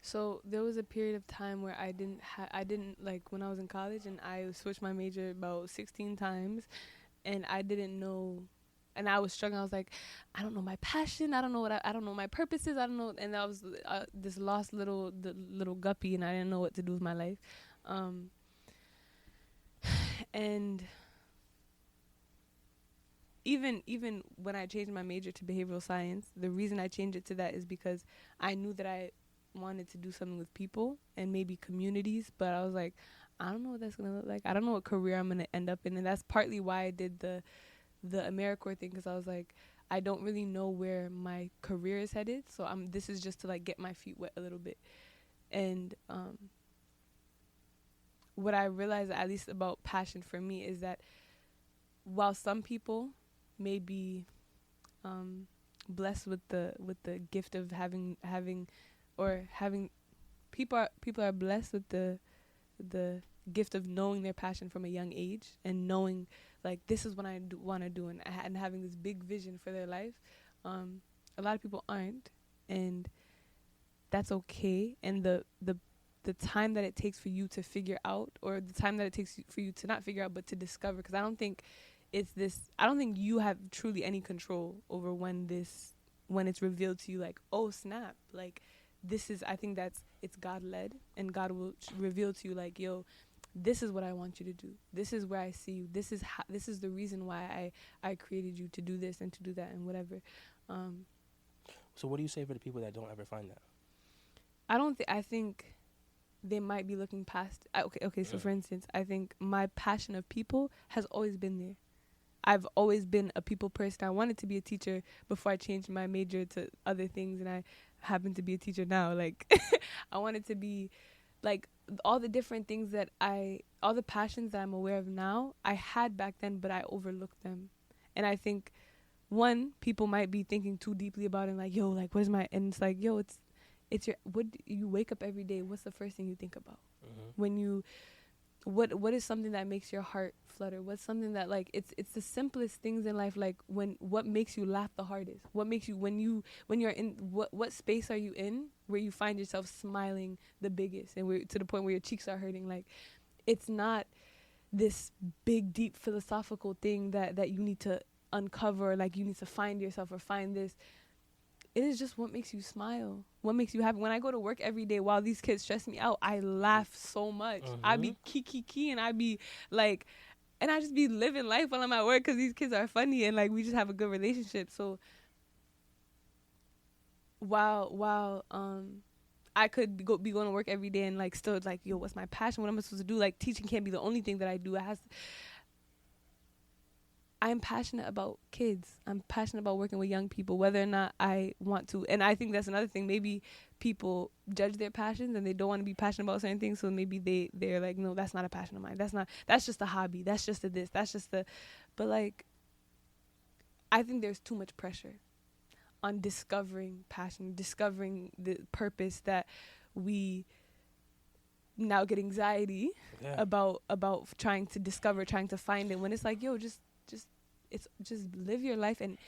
so there was a period of time where I didn't like when I was in college, and I switched my major about 16 times, and I didn't know, and I was struggling. I was like, I don't know my passion. I don't know I don't know my purposes. I don't know, and I was this lost little guppy, and I didn't know what to do with my life. And even when I changed my major to behavioral science, the reason I changed it to that is because I knew that I wanted to do something with people and maybe communities, but I was like, I don't know what that's gonna look like. I don't know what career I'm gonna end up in, and that's partly why I did the AmeriCorps thing, because I was like, I don't really know where my career is headed, so this is just to like get my feet wet a little bit. And what I realized, at least about passion for me, is that while some people may be blessed with the gift of having people are blessed with the gift of knowing their passion from a young age, and knowing like this is what I want to do, and having this big vision for their life. A lot of people aren't, and that's okay. And the time that it takes for you to figure out, or the time that it takes for you to not figure out but to discover, because I don't think you have truly any control over when it's revealed to you, like, oh snap, like this is, I think it's God led, and God will reveal to you like, yo, this is what I want you to do. This is where I see you. This is the reason why I created you to do this and to do that and whatever. So what do you say for the people that don't ever find that? I think they might be looking past. Okay. So for instance, I think my passion of people has always been there. I've always been a people person. I wanted to be a teacher before I changed my major to other things, and I happen to be a teacher now. Like, I wanted to be, like, all the different things all the passions that I'm aware of now, I had back then, but I overlooked them. And I think, one, people might be thinking too deeply about it, like, yo, like, where's my, and it's like, yo, it's you wake up every day, what's the first thing you think about? Mm-hmm. When you, what is something that makes your heart flutter? What's something that, like, it's the simplest things in life, like what makes you laugh the hardest? What makes you, when you're in, what space are you in where you find yourself smiling the biggest, and to the point where your cheeks are hurting? Like, it's not this big deep philosophical thing that you need to uncover, like you need to find yourself or find this. It is just what makes you smile, what makes you happy. When I go to work every day, while these kids stress me out, I laugh so much. Mm-hmm. I be kiki, and I be like, and I just be living life while I'm at work because these kids are funny, and like we just have a good relationship. So while I could be going to work every day and like still like, yo, what's my passion? What am I supposed to do? Like, teaching can't be the only thing that I do. I'm passionate about kids. I'm passionate about working with young people, whether or not I want to. And I think that's another thing. Maybe people judge their passions and they don't want to be passionate about certain things. So maybe they're like, no, that's not a passion of mine. That's just a hobby. That's just but like, I think there's too much pressure on discovering passion, discovering the purpose, that we now get anxiety about trying to discover, trying to find it, when it's like, yo, just live your life, and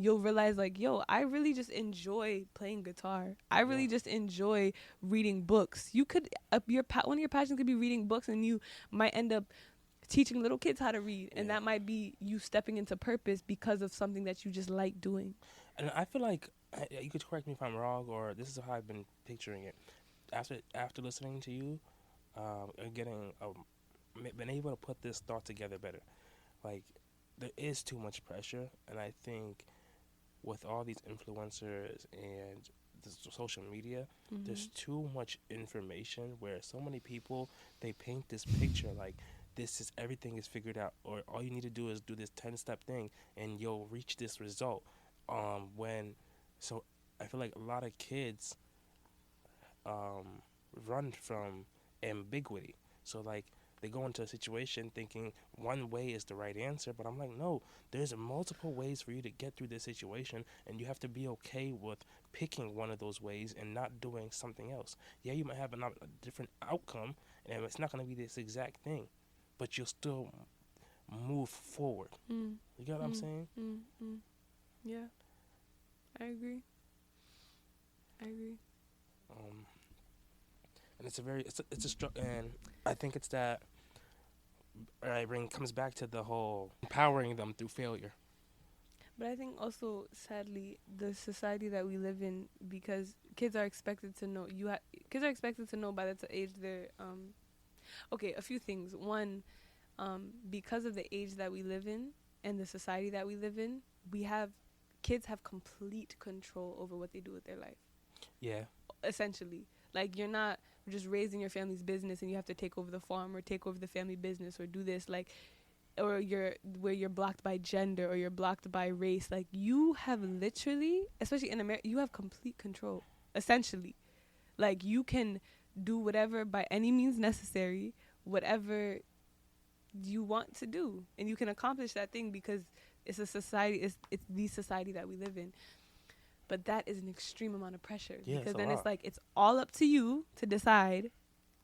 you'll realize, like, yo, I really just enjoy playing guitar. I really just enjoy reading books. You could one of your passions could be reading books, and you might end up teaching little kids how to read, and that might be you stepping into purpose because of something that you just like doing. And I feel like, you could correct me if I'm wrong, or this is how I've been picturing it. After listening to you, getting been able to put this thought together better. Like, there is too much pressure, and I think with all these influencers and the social media, mm-hmm. there's too much information where so many people, they paint this picture like everything is figured out, or all you need to do is do this 10-step thing and you'll reach this result. So I feel like a lot of kids run from ambiguity. So like, they go into a situation thinking one way is the right answer, but I'm like, no, there's multiple ways for you to get through this situation, and you have to be okay with picking one of those ways and not doing something else. Yeah, you might have a different outcome, and it's not going to be this exact thing, but you'll still move forward. You get what I'm saying? Yeah, I agree. And and I think it's that comes back to the whole empowering them through failure. But I think also, sadly, the society that we live in, because kids are expected to know kids are expected to know by the age they're okay, a few things. One, because of the age that we live in and the society that we live in, kids have complete control over what they do with their life. Yeah. Essentially, like, you're not just raising your family's business and you have to take over the farm or take over the family business or do this, like, or you're blocked by gender or you're blocked by race. Like, you have literally, especially in America, you have complete control, essentially. Like, you can do whatever by any means necessary, whatever you want to do, and you can accomplish that thing because it's a society, it's the society that we live in. But that is an extreme amount of pressure, because then it's like, it's all up to you to decide,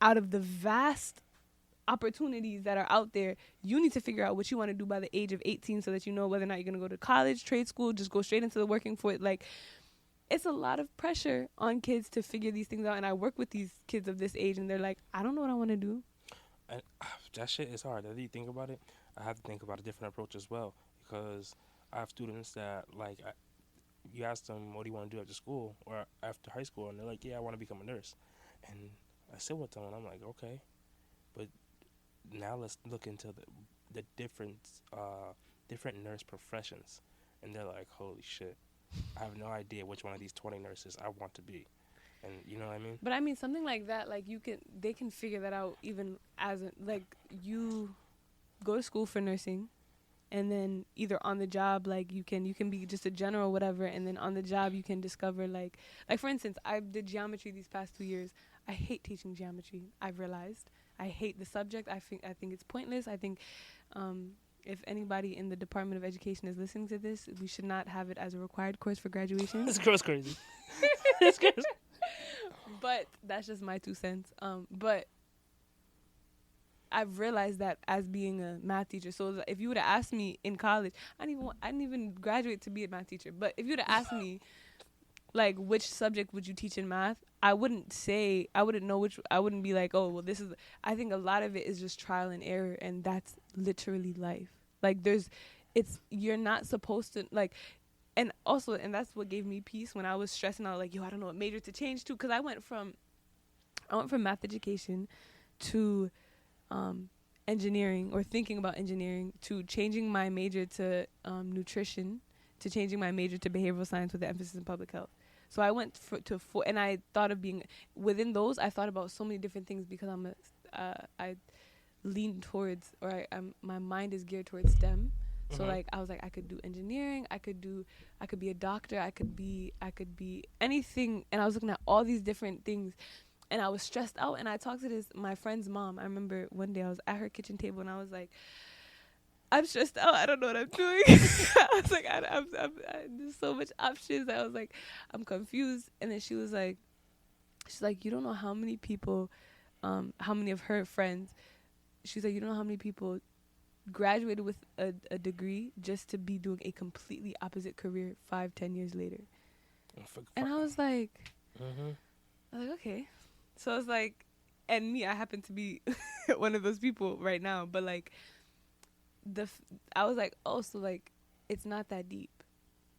out of the vast opportunities that are out there, you need to figure out what you want to do by the age of 18 so that you know whether or not you're going to go to college, trade school, just go straight into the working for it. Like, it's a lot of pressure on kids to figure these things out. And I work with these kids of this age, and they're like, I don't know what I want to do. And that shit is hard. As you think about it, I have to think about a different approach as well, because I have students that, like, you ask them, what do you want to do after school or after high school, and they're like, yeah, I want to become a nurse. And I sit with them, and I'm like, okay, but now let's look into the different nurse professions. And they're like, holy shit, I have no idea which one of these 20 nurses I want to be. And you know what I mean? But I mean, something like that, like, they can figure that out even as you go to school for nursing, and then either on the job, like, you can be just a general whatever, and then on the job you can discover, like for instance, I did geometry these past 2 years. I hate teaching geometry. I've realized I hate the subject. I think it's pointless. I think if anybody in the Department of Education is listening to this, we should not have it as a required course for graduation. This girl's crazy. This girl's But that's just my 2 cents. But I've realized that as being a math teacher. So if you would have asked me in college, I didn't even graduate to be a math teacher. But if you would have asked me, like, which subject would you teach in math, I wouldn't know which. I wouldn't be like, oh, well, this is. I think a lot of it is just trial and error, and that's literally life. Like, you're not supposed to, like. And that's what gave me peace when I was stressing out, like, yo, I don't know what major to change to, because I went from math education to engineering, or thinking about engineering, to changing my major to nutrition, to changing my major to behavioral science with an emphasis in public health. So I went to four, and I thought of being within those. I thought about so many different things because I lean towards, or my mind is geared towards STEM. So like, I was like, I could do engineering, I could be a doctor, I could be anything. And I was looking at all these different things, and I was stressed out. And I talked to my friend's mom. I remember one day I was at her kitchen table, and I was like, I'm stressed out. I don't know what I'm doing. I was like, there's so much options. I was like, I'm confused. And then she's like, you don't know how many people, how many of her friends, she's like, you don't know how many people graduated with a degree just to be doing a completely opposite career 5-10 years later. And I was like, okay. So I was like, and me, I happen to be one of those people right now, but like, I was like, oh, so like, it's not that deep.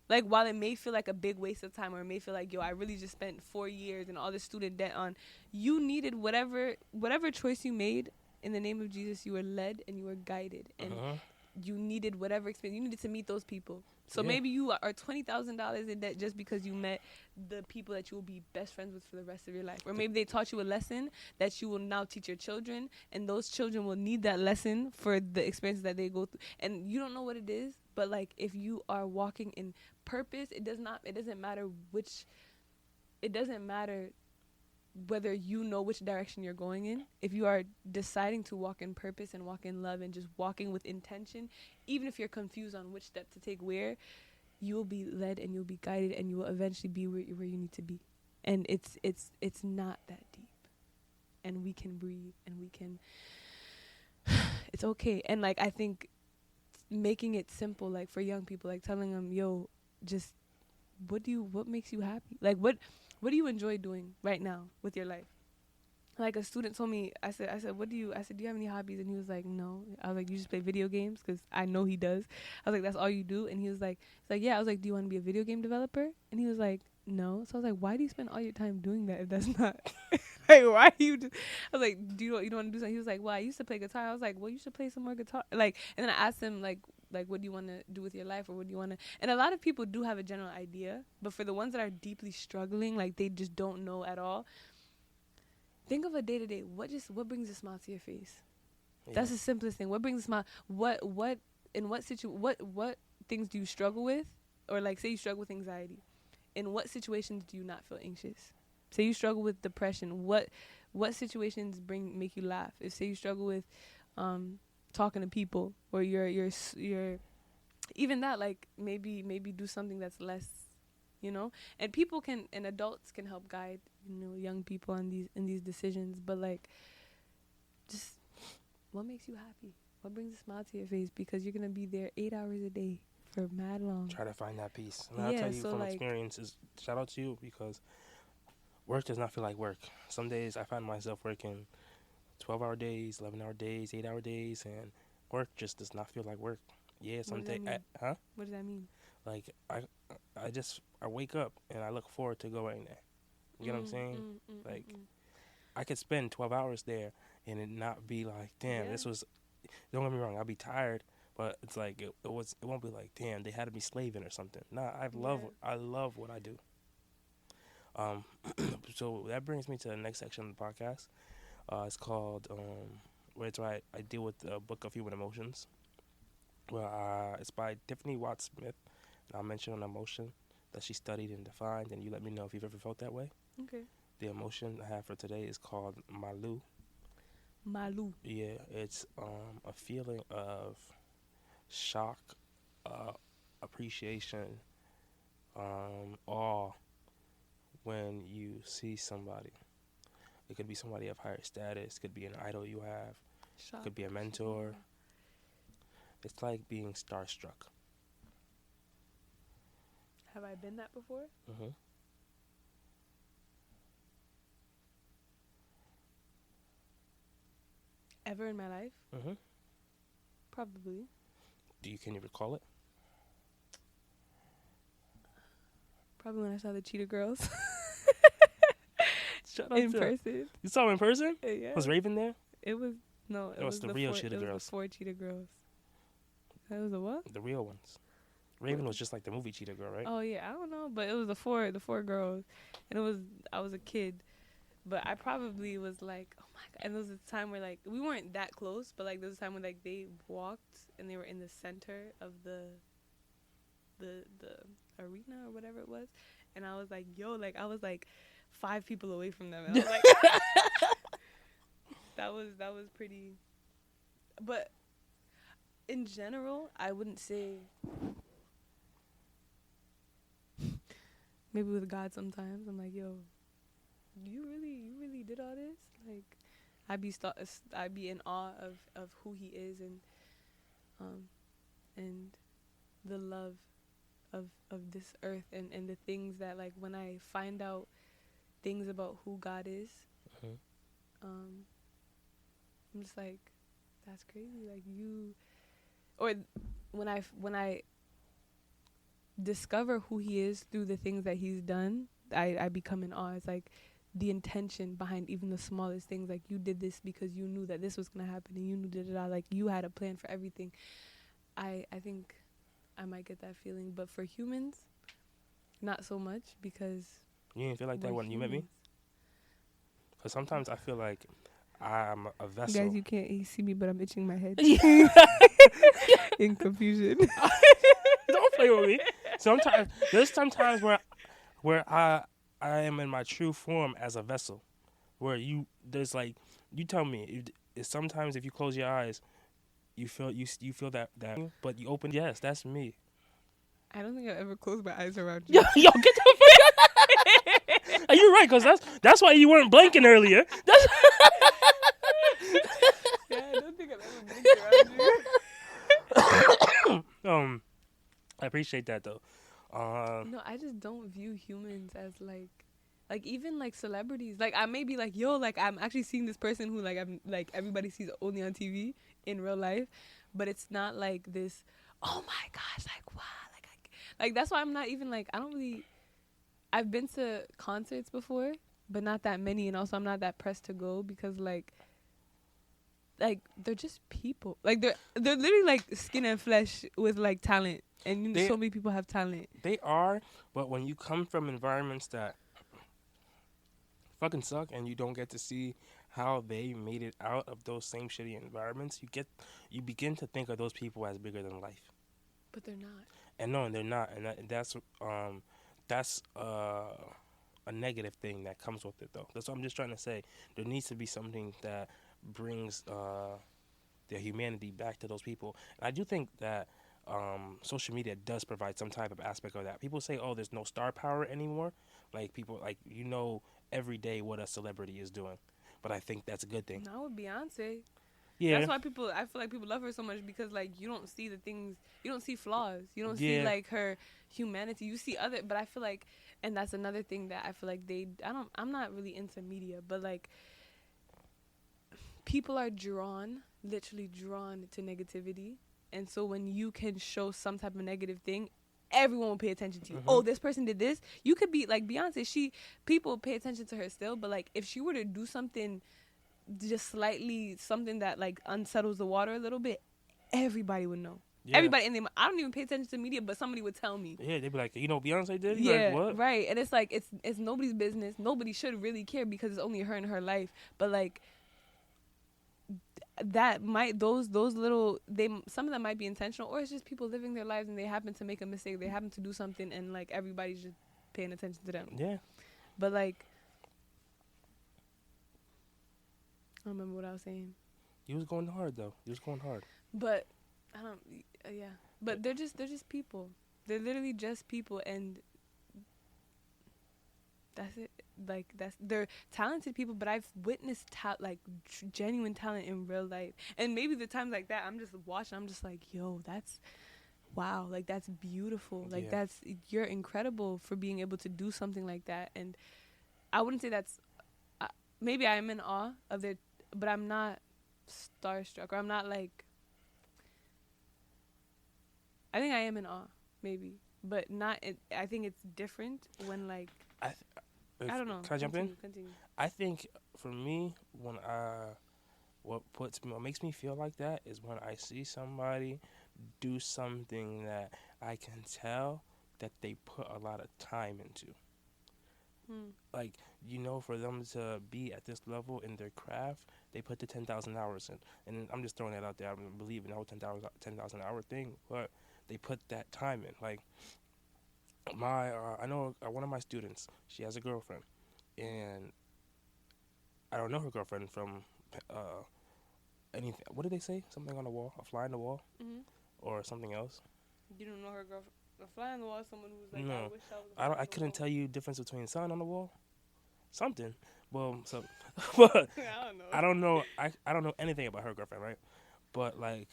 Like, while it may feel like a big waste of time, or it may feel like, yo, I really just spent 4 years and all this student debt on, you needed whatever choice you made. In the name of Jesus, you were led and you were guided, and you needed whatever experience. You needed to meet those people. So maybe you are $20,000 in debt just because you met the people that you will be best friends with for the rest of your life. Or maybe they taught you a lesson that you will now teach your children, and those children will need that lesson for the experiences that they go through. And you don't know what it is, but like, if you are walking in purpose, it doesn't matter whether you know which direction you're going in, if you are deciding to walk in purpose and walk in love and just walking with intention, even if you're confused on which step to take where, you will be led and you'll be guided and you will eventually be where you need to be. And it's not that deep. And we can breathe and we can it's okay. And like I think making it simple, like for young people, like telling them, yo, just what makes you happy? Like what do you enjoy doing right now with your life? Like a student told me, I said, do you have any hobbies? And he was like, no. I was like, you just play video games? Because I know he does. I was like, that's all you do? And he was like, yeah. I was like, do you want to be a video game developer? And he was like, no. So I was like, why do you spend all your time doing that if that's not? Like, why do you I was like, you don't want to do something? He was like, well, I used to play guitar. I was like, well, you should play some more guitar. Like, and then I asked him, like, what do you want to do with your life, or what do you want to? And a lot of people do have a general idea, but for the ones that are deeply struggling, like they just don't know at all. Think of a day to day. What brings a smile to your face? Yeah. That's the simplest thing. What brings a smile? What things do you struggle with? Or like say you struggle with anxiety. In what situations do you not feel anxious? Say you struggle with depression. What situations make you laugh? If say you struggle with talking to people, or you're even that, like maybe do something that's less, and people and adults can help guide young people in these decisions, but like just what makes you happy, what brings a smile to your face, because you're gonna be there 8 hours a day for mad long. Try to find that peace. And I'll tell you from experiences, shout out to you, because work does not feel like work. Some days I find myself working 12-hour days, 11-hour days, 8-hour days, and work just does not feel like work. Yeah, some days. Huh? What does that mean? Like I wake up and I look forward to going there. You get what I'm saying? I could spend 12 hours there and it not be like, damn, this was. Don't get me wrong, I'll be tired, but it's like it won't be like, damn, they had me slaving or something. Nah, I love what I do. So that brings me to the next section of the podcast. It's called where I deal with the Book of Human Emotions. Well, it's by Tiffany Watts Smith. I'll mention an emotion that she studied and defined, and you let me know if you've ever felt that way. Okay. The emotion I have for today is called Malu. Malu. Yeah, it's a feeling of shock, appreciation, awe when you see somebody. It could be somebody of higher status, could be an idol you have, shock. Could be a mentor. It's like being starstruck. Have I been that before? Mm-hmm. Ever in my life? Mm-hmm. Probably. Can you recall it? Probably when I saw the Cheetah Girls. In person. You saw them in person? Yeah. Was Raven there? It was the real Cheetah Girls. It was the 4 Cheetah Girls. That was the what? The real ones. Raven was just like the movie Cheetah Girl, right? Oh yeah, I don't know, but it was the four girls, and I was a kid, but I probably was like, oh my god. And there was a time where like we weren't that close, but like there was a time when like they walked and they were in the center of the arena or whatever it was, and I was like, yo, like I was like 5 people away from them, and I was like, that was pretty, but in general, I wouldn't say. Maybe with God sometimes I'm like, yo, you really did all this? Like, I'd be in awe of who He is and the love of this earth and the things that, like, when I find out things about who God is, I'm just like, that's crazy. Like or when I discover who He is through the things that He's done, I become in awe. It's like the intention behind even the smallest things. Like, you did this because you knew that this was gonna happen, and you knew like you had a plan for everything. I think I might get that feeling, but for humans, not so much, because you didn't feel like that when you met me. Because sometimes I feel like I'm a vessel. Guys, you can't see me, but I'm itching my head in confusion. Don't play with me. There's sometimes where I am in my true form as a vessel. where there's like, you tell me, sometimes if you close your eyes, you feel that, but you open, yes, that's me. I don't think I've ever closed my eyes around Yo, you. yo, get the fuck. Are you right? Cause that's why you weren't blinking earlier. That's Yeah, I don't think I've ever blinked around you. I appreciate that though. No, I just don't view humans as like even like celebrities. Like I may be like, yo, like I'm actually seeing this person who like I'm like everybody sees only on TV in real life, but it's not like this. Oh my gosh, like wow, like that's why I'm not even like I don't really. I've been to concerts before, but not that many, and also I'm not that pressed to go because like they're just people. Like they're literally like skin and flesh with like talent, and you know, they so many people have talent. they are, but when you come from environments that fucking suck and you don't get to see how they made it out of those same shitty environments, you begin to think of those people as bigger than life. But they're not. And no, they're not, and that's a negative thing that comes with it though. That's what I'm just trying to say. There needs to be something that brings their humanity back to those people. And I do think that social media does provide some type of aspect of that. People say, "Oh, there's no star power anymore." Like people, like every day what a celebrity is doing. But I think that's a good thing. Not with Beyonce. Yeah, That's why I feel like people love her so much because like you don't see the things, you don't see flaws, you don't see yeah, like her humanity. You see other, but I feel like, and that's another thing that I feel like I'm not really into media, but like people are literally drawn to negativity, and so when you can show some type of negative thing, everyone will pay attention to you. Oh, this person did this. You could be like Beyonce. People pay attention to her still, but like if she were to do something just slightly, something that like unsettles the water a little bit, everybody would know. yeah. Everybody, and I don't even pay attention to media, but somebody would tell me. Yeah, they'd be like, Beyonce did? Yeah, Like, what? right. And it's like it's nobody's business. Nobody should really care because it's only her and her life. But like that might those little some of them might be intentional, or it's just people living their lives and they happen to make a mistake. They happen to do something, and like everybody's just paying attention to them. Yeah. But like I don't remember what I was saying. You was going hard though. You was going hard. But I don't. Yeah. But they're just people. They're literally just people, and that's it. Like they're talented people, but I've witnessed genuine talent in real life. And maybe the times like that, I'm just watching. I'm just like, yo, that's wow. Like that's beautiful. Like you're incredible for being able to do something like that. And I wouldn't say that's. Maybe I'm in awe of their, but I'm not starstruck, or I'm not like. I think I am in awe, maybe, but not. I think it's different when like. I don't know. Can I jump in? Continue. I think for me, what makes me feel like that is when I see somebody do something that I can tell that they put a lot of time into. Like, for them to be at this level in their craft, they put the 10,000 hours in. And I'm just throwing that out there. I don't believe in the whole 10,000 hour thing, but they put that time in. Like, I know one of my students, she has a girlfriend, and I don't know her girlfriend from anything. What did they say? Something on the wall, a fly on the wall, or something else. You don't know her girlfriend. A fly on the wall is someone who's like, no, I wish I was. I couldn't tell you the difference between sign on the wall, something. Well, so, but I don't know. I don't know anything about her girlfriend, right? But like.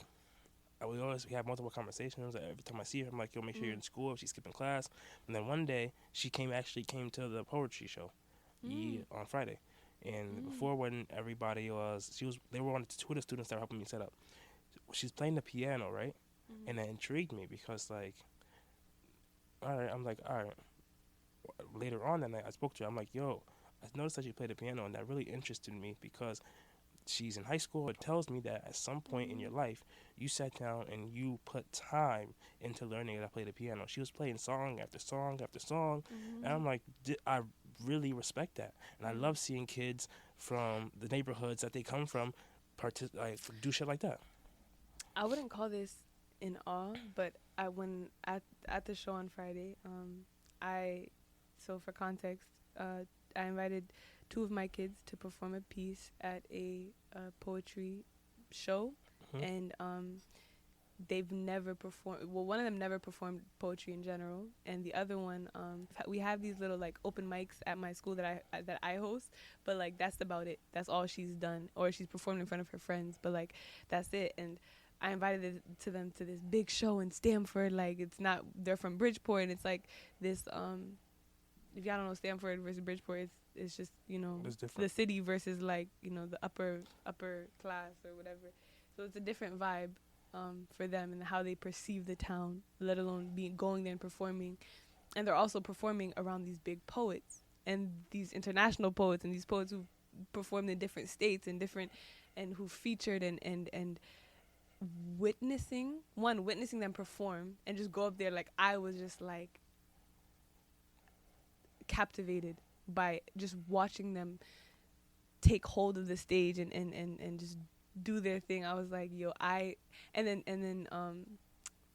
We have multiple conversations. Every time I see her, I'm like, yo, make sure you're in school. If she's skipping class. And then one day, she came to the poetry show on Friday. And before, when everybody they were one of two of the students that were helping me set up. She's playing the piano, right? And that intrigued me because, like, all right. Later on that night, I spoke to her. I'm like, yo, I noticed that you played the piano, and that really interested me because she's in high school. It tells me that at some point in your life, you sat down and you put time into learning how to play the piano. She was playing song after song after song. And I'm like, I really respect that. And I love seeing kids from the neighborhoods that they come from do shit like that. I wouldn't call this in awe, but when at the show on Friday, so for context, I invited two of my kids to perform a piece at a poetry show, and they've never performed. Well, one of them never performed poetry in general, and the other one, we have these little like open mics at my school that I host, but like that's about it. That's all she's done, or she's performed in front of her friends, but like that's it. And I invited them to this big show in Stamford. Like they're from Bridgeport, and it's like this. If y'all don't know Stamford versus Bridgeport, it's just the city versus like the upper class or whatever. So it's a different vibe. For them and how they perceive the town, let alone going there and performing. And they're also performing around these big poets and these international poets and these poets who performed in different states and who featured and witnessing them perform and just go up there. Like I was just like captivated by just watching them take hold of the stage and just do their thing. I was like, yo, and then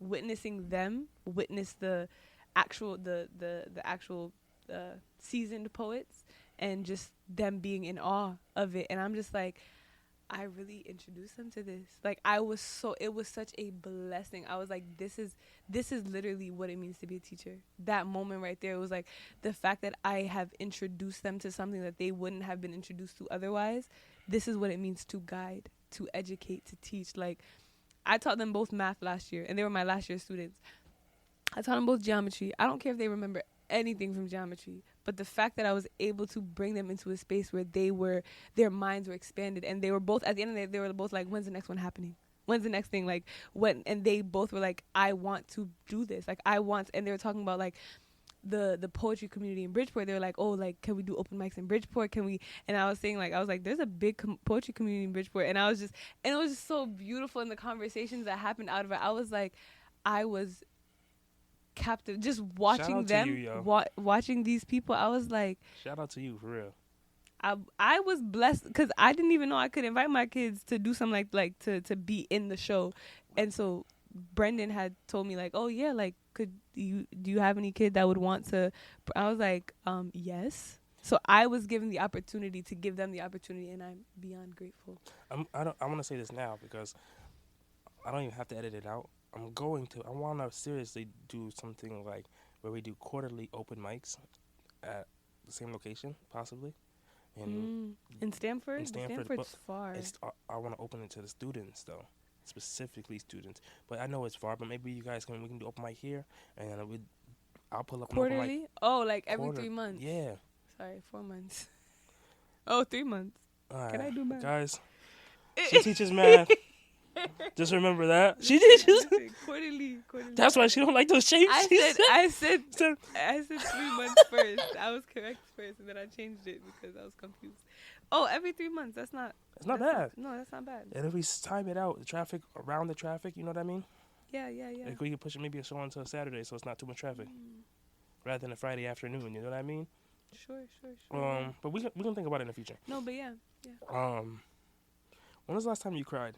witnessing them witness the actual seasoned poets and just them being in awe of it. And I'm just like, I really introduced them to this. Like it was such a blessing. I was like, this is literally what it means to be a teacher. That moment right there, it was like the fact that I have introduced them to something that they wouldn't have been introduced to otherwise. This is what it means to guide, to educate, to teach. Like I taught them both math last year, and they were my last year students. I taught them both geometry. I don't care if they remember anything from geometry, but the fact that I was able to bring them into a space where their minds were expanded, and they were both, at the end of the day, they were both like, when's the next one happening? When's the next thing? Like when? And they both were like, I want to do this. Like and they were talking about like the poetry community in Bridgeport. They were like, oh, like, can we do open mics in Bridgeport? Can we? And I was saying, like, there's a big poetry community in Bridgeport. And it was just so beautiful in the conversations that happened out of it. I was like, I was captive just watching them, watching these people. I was like, shout out to you, for real. I was blessed because I didn't even know I could invite my kids to do something like to be in the show. And so Brendan had told me like, oh yeah, like, do you have any kid that would want to? I was like, yes. So I was given the opportunity to give them the opportunity, and I'm beyond grateful. I want to say this now because I don't even have to edit it out. I want to seriously do something like where we do quarterly open mics at the same location, possibly. In Stamford? Stamford's far. I want to open it to the students, though. Specifically students. But I know it's far, but maybe we can do open mic here, and I'll pull up quarterly? An open mic. Oh, like every 3 months? Yeah. Sorry, 4 months. Oh, 3 months. Can I do math? Guys, she teaches math. Just remember that. She teaches quarterly. That's why she don't like those shapes. I said 3 months first. I was correct first, and then I changed it because I was confused. Oh, every 3 months. That's not bad. No, that's not bad. And if we time it out, around the traffic, you know what I mean? Yeah. Like we could push maybe a show onto a Saturday, so it's not too much traffic, rather than a Friday afternoon. You know what I mean? Sure. But we can think about it in the future. No, but yeah. When was the last time you cried?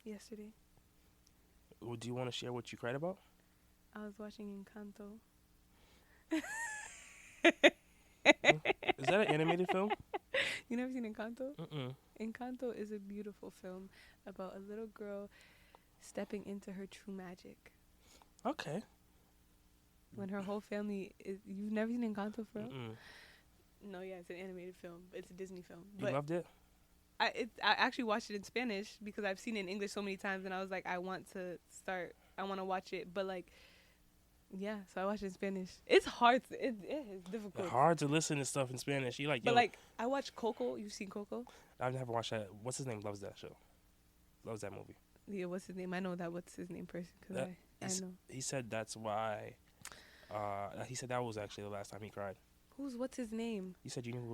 Yesterday. Do you want to share what you cried about? I was watching Encanto. Is that an animated film? You never seen Encanto? Mm-mm. Encanto is a beautiful film about a little girl stepping into her true magic. Okay. When her whole family is... You've never seen Encanto, for real? No, yeah, it's an animated film. It's a Disney film. You loved it? I actually watched it in Spanish because I've seen it in English so many times, and I was like, I want to watch it, but like, yeah, so I watched it in Spanish. It's hard. It is difficult. It's hard to listen to stuff in Spanish. You like, but like, I watched Coco. You've seen Coco? I've never watched that. What's his name? Loves that show. Loves that movie. Yeah, what's his name? I know that. What's his name person? Because I know. He said that's why. He said that was actually the last time he cried. What's his name? You said you knew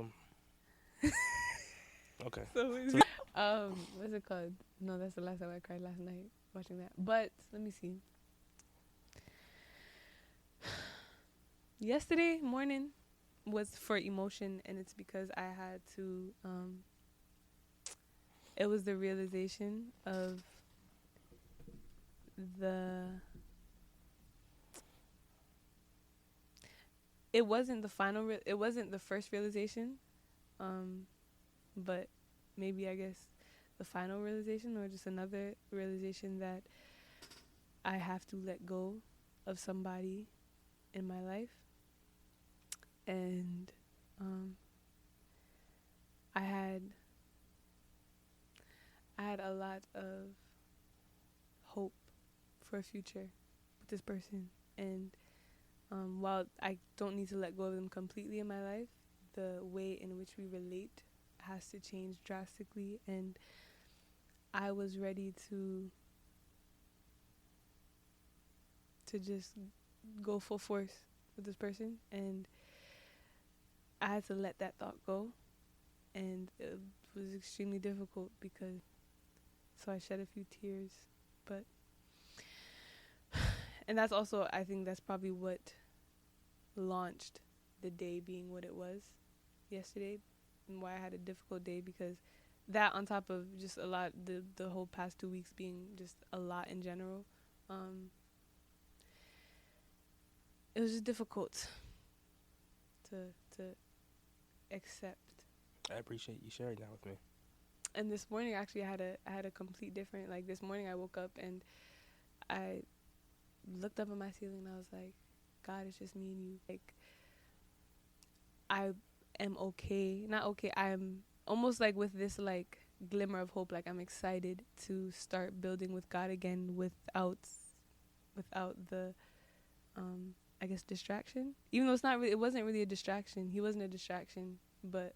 him. Okay. What's it called? No, that's the last time I cried last night watching that. But let me see. Yesterday morning was for emotion, and it's because I had to. It was the realization of it wasn't the final. It wasn't the first realization, but maybe I guess the final realization, or just another realization that I have to let go of somebody in my life, and I had a lot of hope for a future with this person, and while I don't need to let go of them completely in my life, the way in which we relate has to change drastically, and I was ready to just go full force with this person, and I had to let that thought go, and it was extremely difficult because so I shed a few tears, but and that's also, I think that's probably what launched the day being what it was yesterday, and why I had a difficult day, because that, on top of just a lot, the whole past 2 weeks being just a lot in general, it was just difficult to accept. I appreciate you sharing that with me. And this morning, actually, I had a complete different, like, this morning I woke up and I looked up at my ceiling and I was like, God, it's just me and you. Like, I am okay. Not okay. I'm almost like with this, like, glimmer of hope. Like, I'm excited to start building with God again without the, I guess, distraction. Even though it wasn't really a distraction. He wasn't a distraction, but,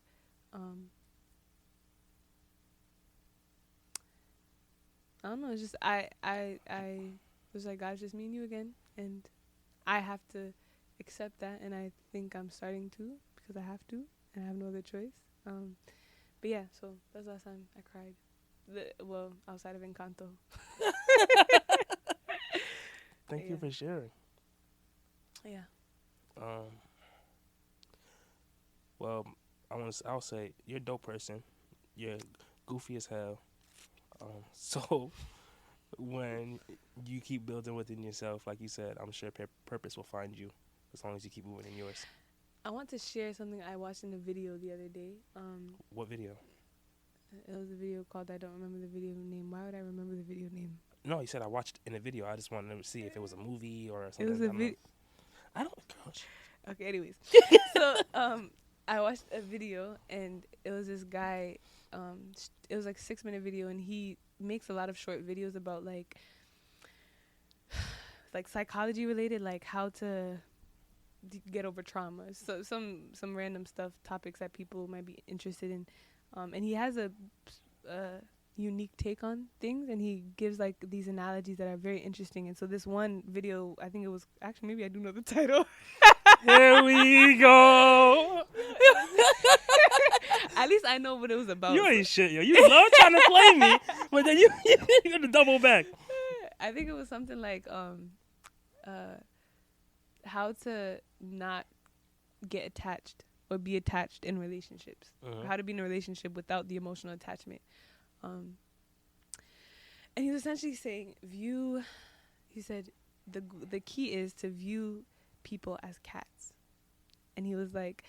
I don't know. It's just I was like, God, it's just me and you again, and I have to accept that, and I think I'm starting to, because I have to, and I have no other choice. But yeah, so that's the last time I cried. Well, outside of Encanto. Thank you for sharing. Yeah. Well, I'll say you're a dope person. You're goofy as hell. So when you keep building within yourself, like you said, I'm sure purpose will find you as long as you keep moving in yours. I want to share something I watched in a video the other day. What video? It was a video called, I don't remember the video name. Why would I remember the video name? No, you said I watched in a video. I just wanted to see if it was a movie or something. It was a video. I don't. Gosh. Okay, anyways. So, I watched a video, and it was this guy, it was like 6-minute video, and he makes a lot of short videos about like psychology related, like how to get over trauma. So some random stuff, topics that people might be interested in. And he has a unique take on things, and he gives like these analogies that are very interesting. And so this one video, I think it was, actually, maybe I do know the title. Here we go. At least I know what it was about. You ain't shit, yo. You love trying to play me, but then you're gonna double back. I think it was something like how to not get attached or be attached in relationships. Uh-huh. How to be in a relationship without the emotional attachment. And he was essentially saying, he said, the key is to view people as cats. And he was like,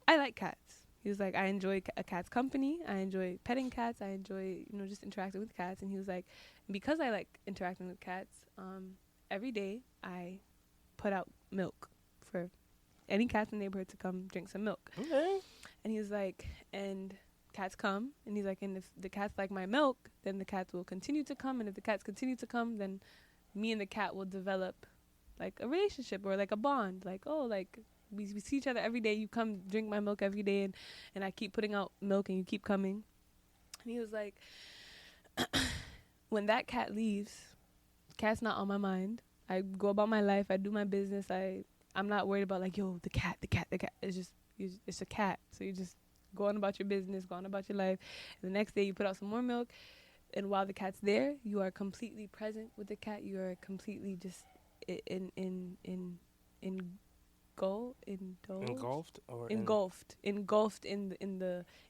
I like cats. He was like, I enjoy a cat's company. I enjoy petting cats. I enjoy, just interacting with cats. And he was like, because I like interacting with cats, every day I put out milk for any cats in the neighborhood to come drink some milk. Okay. And he was like, and cats come. And he's like, and if the cats like my milk, then the cats will continue to come. And if the cats continue to come, then me and the cat will develop like a relationship or like a bond. Like, oh, like we see each other every day. You come drink my milk every day, and I keep putting out milk and you keep coming. And he was like, when that cat leaves, cat's not on my mind. I go about my life. I do my business. I'm not worried about like, yo, the cat. It's just, it's a cat. So you just go on about your business, go on about your life. And the next day you put out some more milk. And while the cat's there, you are completely present with the cat. You are completely just engulfed in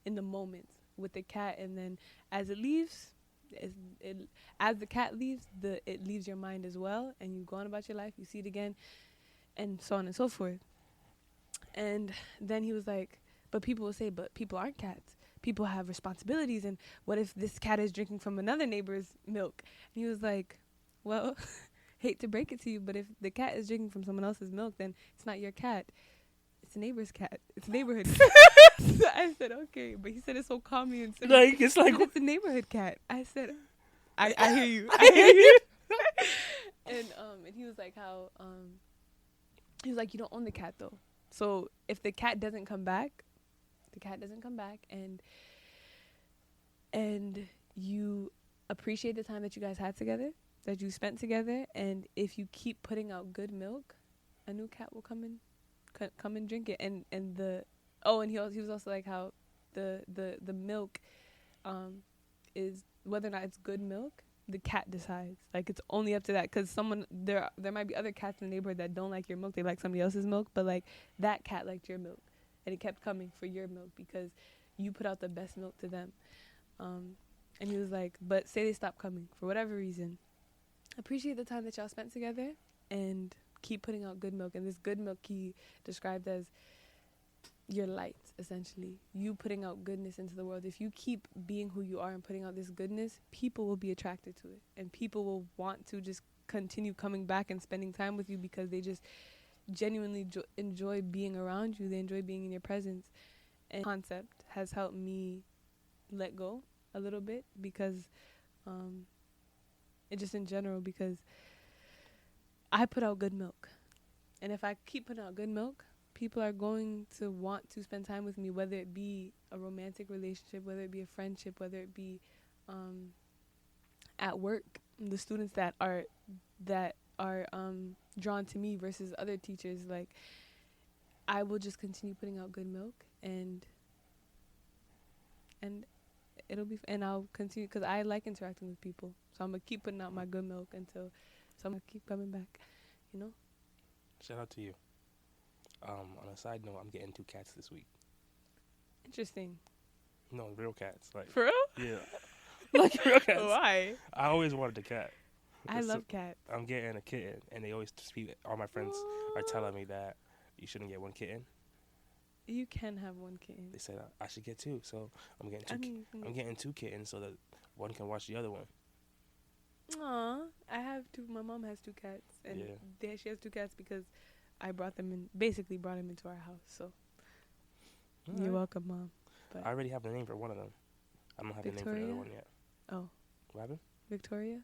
the moment with the cat. And then as it leaves, as the cat leaves, it leaves your mind as well, and you go on about your life. You see it again, and so on and so forth. And then he was like, but people will say, but people aren't cats. People have responsibilities. And what if this cat is drinking from another neighbor's milk? And he was like, well, hate to break it to you, but if the cat is drinking from someone else's milk, then it's not your cat. It's a neighbor's cat. It's a neighborhood cat. So I said, okay. But he said it so calmly and simple. Like, it's like, it's a neighborhood cat. I said, I hear you. I hear you. And he was like, how, he was like, you don't own the cat though. So if the cat doesn't come back, and you appreciate the time that you guys had together, that you spent together, and if you keep putting out good milk, a new cat will come and drink it. And he was also like how the milk is, whether or not it's good milk, the cat decides. Like, it's only up to that, because there might be other cats in the neighborhood that don't like your milk, they like somebody else's milk, but like that cat liked your milk, and it kept coming for your milk because you put out the best milk to them. And he was like, but say they stop coming for whatever reason, appreciate the time that y'all spent together and keep putting out good milk. And this good milk he described as your light, essentially. You putting out goodness into the world. If you keep being who you are and putting out this goodness, people will be attracted to it. And people will want to just continue coming back and spending time with you because they just genuinely enjoy being around you. They enjoy being in your presence. And concept has helped me let go a little bit because it just in general, because I put out good milk. And if I keep putting out good milk, people are going to want to spend time with me, whether it be a romantic relationship, whether it be a friendship, whether it be at work. The students that are drawn to me versus other teachers, like, I will just continue putting out good milk, and it'll be, and I'll continue because I like interacting with people. So I'm gonna keep putting out my good milk until someone keep coming back, you know. Shout out to you. On a side note, I'm getting 2 cats this week. Interesting. No, real cats. Like, for real? Yeah. Like real cats. Why? I always wanted a cat. I love cats. I'm getting a kitten, and they always speak. All my friends are telling me that you shouldn't get one kitten. You can have one kitten. They said I should get 2, so I'm getting 2. I'm getting 2 kittens so that one can watch the other one. Aw, I have 2. My mom has 2 cats, and she has 2 cats because I brought them into our house. So you're welcome, Mom. But I already have the name for one of them. I don't have the name for the other one yet. Oh. What happened? Victoria?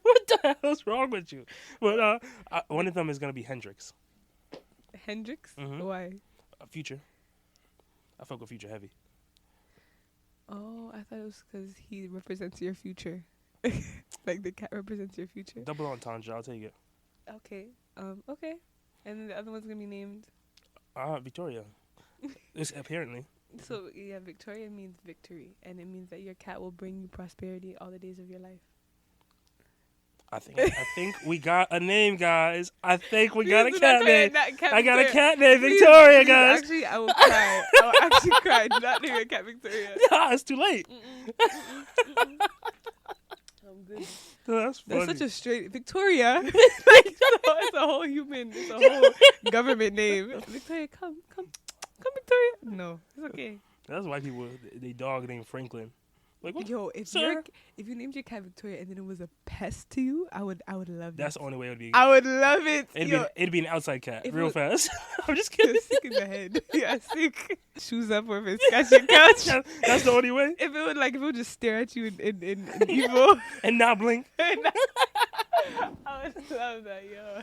What the hell's wrong with you? But one of them is going to be Hendrix. Hendrix? Mm-hmm. Why? Future. I fuck with Future heavy. Oh, I thought it was because he represents your future. Like the cat represents your future. Double entendre, I'll take it. Okay. Okay. And then the other one's going to be named? Victoria. It's apparently. So, yeah, Victoria means victory. And it means that your cat will bring you prosperity all the days of your life. I think we got a name, guys. I think we got a cat name. I got a cat name, Please, Victoria, guys. Actually, I will cry. I will actually cry. Not name your cat Victoria. Yeah, it's too late. I'm good. That's funny. That's such a straight Victoria. It's a whole human. It's a whole government name. Victoria, come, Victoria. No, it's okay. That's why people they dog named Franklin. Like, what? Yo, if you named your cat Victoria and then it was a pest to you, I would love it. That's the only way it would be. I would love it. It'd be an outside cat, real fast. I'm just kidding. Sick in the head. Yeah, sick. Shoes up or if it scratch your couch. That's the only way. If it would just stare at you in evil and not blink. I would love that, yo.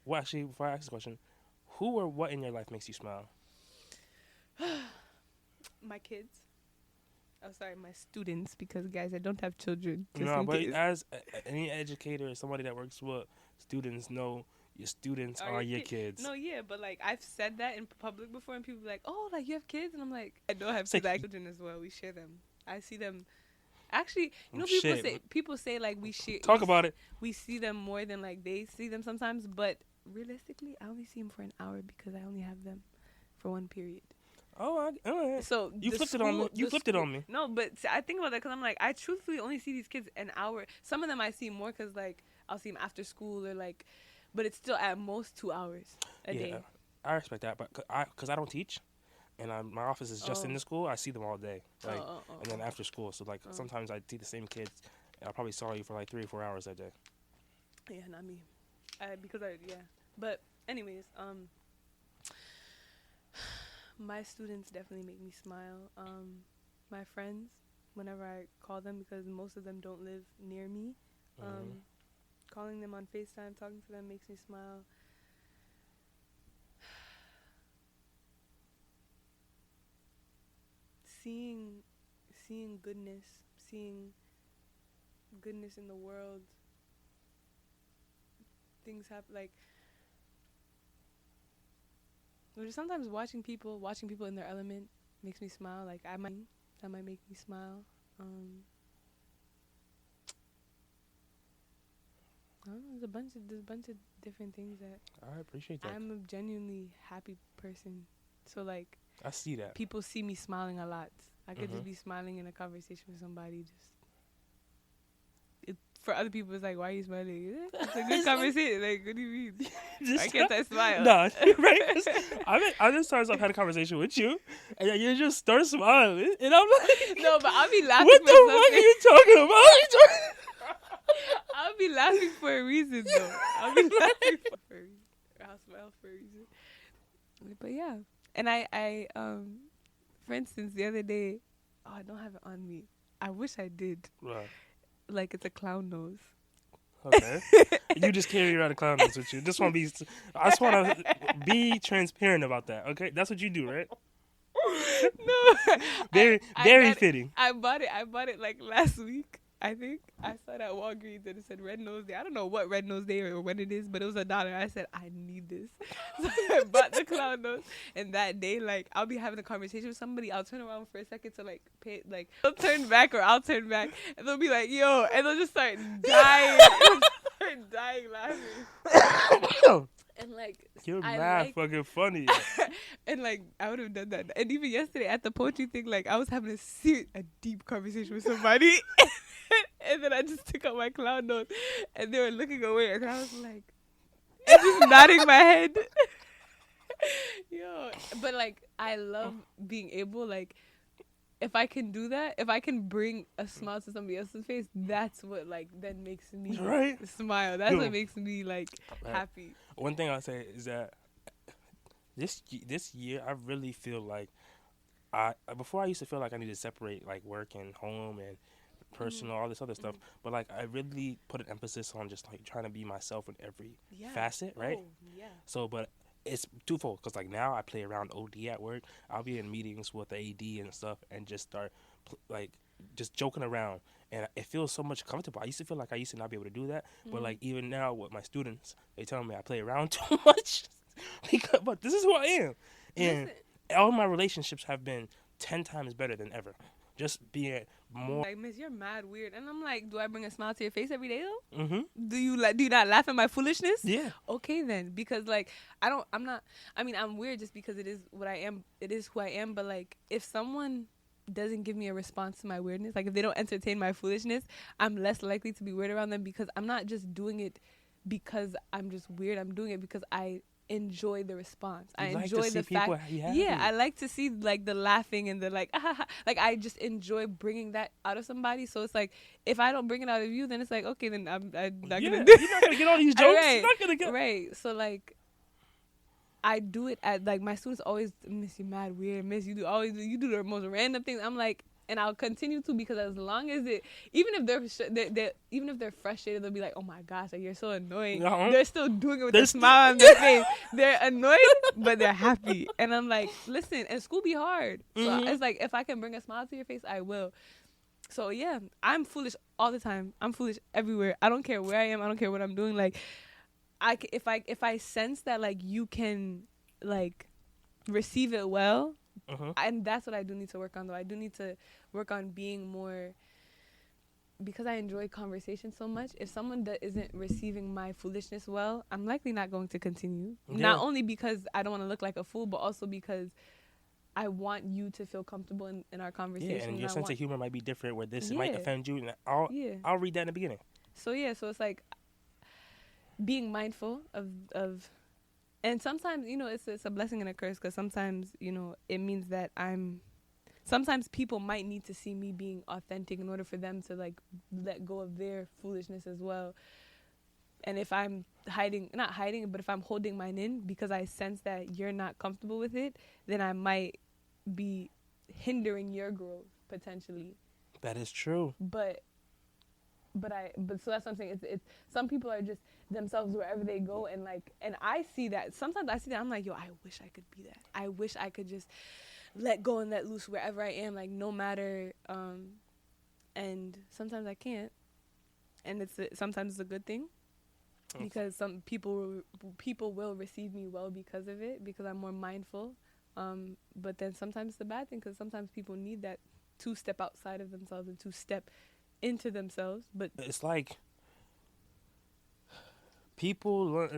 Well, actually, before I ask this question, who or what in your life makes you smile? My kids. Oh, sorry, my students, because, guys, I don't have children. No, but as any educator or somebody that works with students, know your students are your kids. No, yeah, but, like, I've said that in public before, and people be like, oh, like, you have kids? And I'm like, I don't have kids. I have children as well. We share them. I see them. Actually, you know, people say, like, we share. Talk about it. We see them more than, like, they see them sometimes, but realistically, I only see them for an hour because I only have them for one period. Oh, all right. So You the flipped it on me. school- You the flipped it school- on me. No, but see, I think about that because I'm like, I truthfully only see these kids an hour. Some of them I see more because like I'll see them after school or like, but it's still at most 2 hours a Yeah, day. I respect that, but because I don't teach, and my office is just in the school, I see them all day, like, and then after school. So like sometimes I see the same kids, and I probably saw you for like 3 or 4 hours that day. Yeah, not me. But anyways, my students definitely make me smile. My friends, whenever I call them, because most of them don't live near me, calling them on FaceTime, talking to them makes me smile. Seeing goodness, seeing goodness in the world. Things happen like. Or just sometimes watching people in their element makes me smile. Like that might make me smile. I don't know. There's a bunch of different things that I appreciate that. I'm a genuinely happy person. So like I see that. people see me smiling a lot. I could just be smiling in a conversation with somebody. For other people, it's like, why are you smiling? It's a good conversation. Like, what do you mean? Why can't I smile? No, right? I just started off had a conversation with you, and then you just start smiling, and I'm like, no, but I'll be laughing. What the fuck are you talking about? I'll be laughing for a reason, though. I'll be laughing for a reason. I'll smile for a reason. But yeah, and I for instance, the other day, I don't have it on me. I wish I did. Right. Like it's a clown nose. Okay. You just carry around a clown nose with you. I just want to be transparent about that. Okay, that's what you do, right? No. Very fitting. I bought it like last week. I think I saw it at Walgreens and it said Red Nose Day. I don't know what Red Nose Day or when it is, but it was $1. I said I need this, so I bought the clown nose. And that day, like I'll be having a conversation with somebody, I'll turn around for a second to like pay, like they'll turn back or I'll turn back, and they'll be like, "Yo," and they'll just start dying, laughing. And like you're mad fucking funny. And like I would have done that. And even yesterday at the poetry thing, like I was having a deep conversation with somebody. And then I just took out my clown nose and they were looking away and I was like and just nodding my head. Yo, but like I love being able, like if I can do that, if I can bring a smile to somebody else's face, that's what like then makes me smile. That's what makes me like happy. One thing I'll say is that this year I really feel like before I used to feel like I needed to separate like work and home and personal, all this other stuff, but like I really put an emphasis on just like trying to be myself in every facet, right? So, but it's twofold because like now I play around OD at work. I'll be in meetings with the AD and stuff and just start like just joking around, and it feels so much comfortable. I used to feel like I used to not be able to do that, but like even now with my students, they tell me I play around too much. But this is who I am, and all my relationships have been 10 times better than ever. Just being more like, Miss, you're mad weird, and I'm like, do I bring a smile to your face every day though? Mm-hmm. Do you not laugh at my foolishness? Yeah. Okay then, because like I'm weird just because it is what I am. It is who I am. But like, if someone doesn't give me a response to my weirdness, like if they don't entertain my foolishness, I'm less likely to be weird around them because I'm not just doing it because I'm just weird. I'm doing it because I enjoy the response. I enjoy the fact. I like to see like the laughing and the like. Like I just enjoy bringing that out of somebody. So it's like if I don't bring it out of you, then it's like okay, then I'm not gonna do. You're not gonna get all these jokes. Right. You're not gonna get right. So like I do it at like my students always, Miss, you mad weird, Miss, you do the most random things. I'm like. And I'll continue to because as long as even if they're frustrated, they'll be like, "Oh my gosh, like you're so annoying." They're still doing it with a smile on their face. They're annoyed, but they're happy. And I'm like, listen, and school be hard. So it's like if I can bring a smile to your face, I will. So yeah, I'm foolish all the time. I'm foolish everywhere. I don't care where I am. I don't care what I'm doing. Like, if I sense that like you can like receive it well. And that's what I do need to work on, though. I do need to work on being more, because I enjoy conversation so much. If someone that isn't receiving my foolishness well, I'm likely not going to continue. Yeah. Not only because I don't want to look like a fool, but also because I want you to feel comfortable in our conversation. Yeah, and your sense of humor might be different where this might offend you. And Yeah. I'll read that in the beginning. So it's like being mindful of and sometimes, it's a blessing and a curse, because sometimes, it means that sometimes people might need to see me being authentic in order for them to like let go of their foolishness as well. And if I'm not hiding, but if I'm holding mine in because I sense that you're not comfortable with it, then I might be hindering your growth potentially. That is true. But so that's what I'm saying. It's some people are just themselves wherever they go, and I see that. Sometimes I see that, I'm like, yo, I wish I could be that. I wish I could just let go and let loose wherever I am, like no matter. And sometimes I can't, and sometimes it's a good thing, because some people will receive me well because of it, because I'm more mindful. But then sometimes it's a bad thing, because sometimes people need that to step outside of themselves and to step into themselves. But it's like people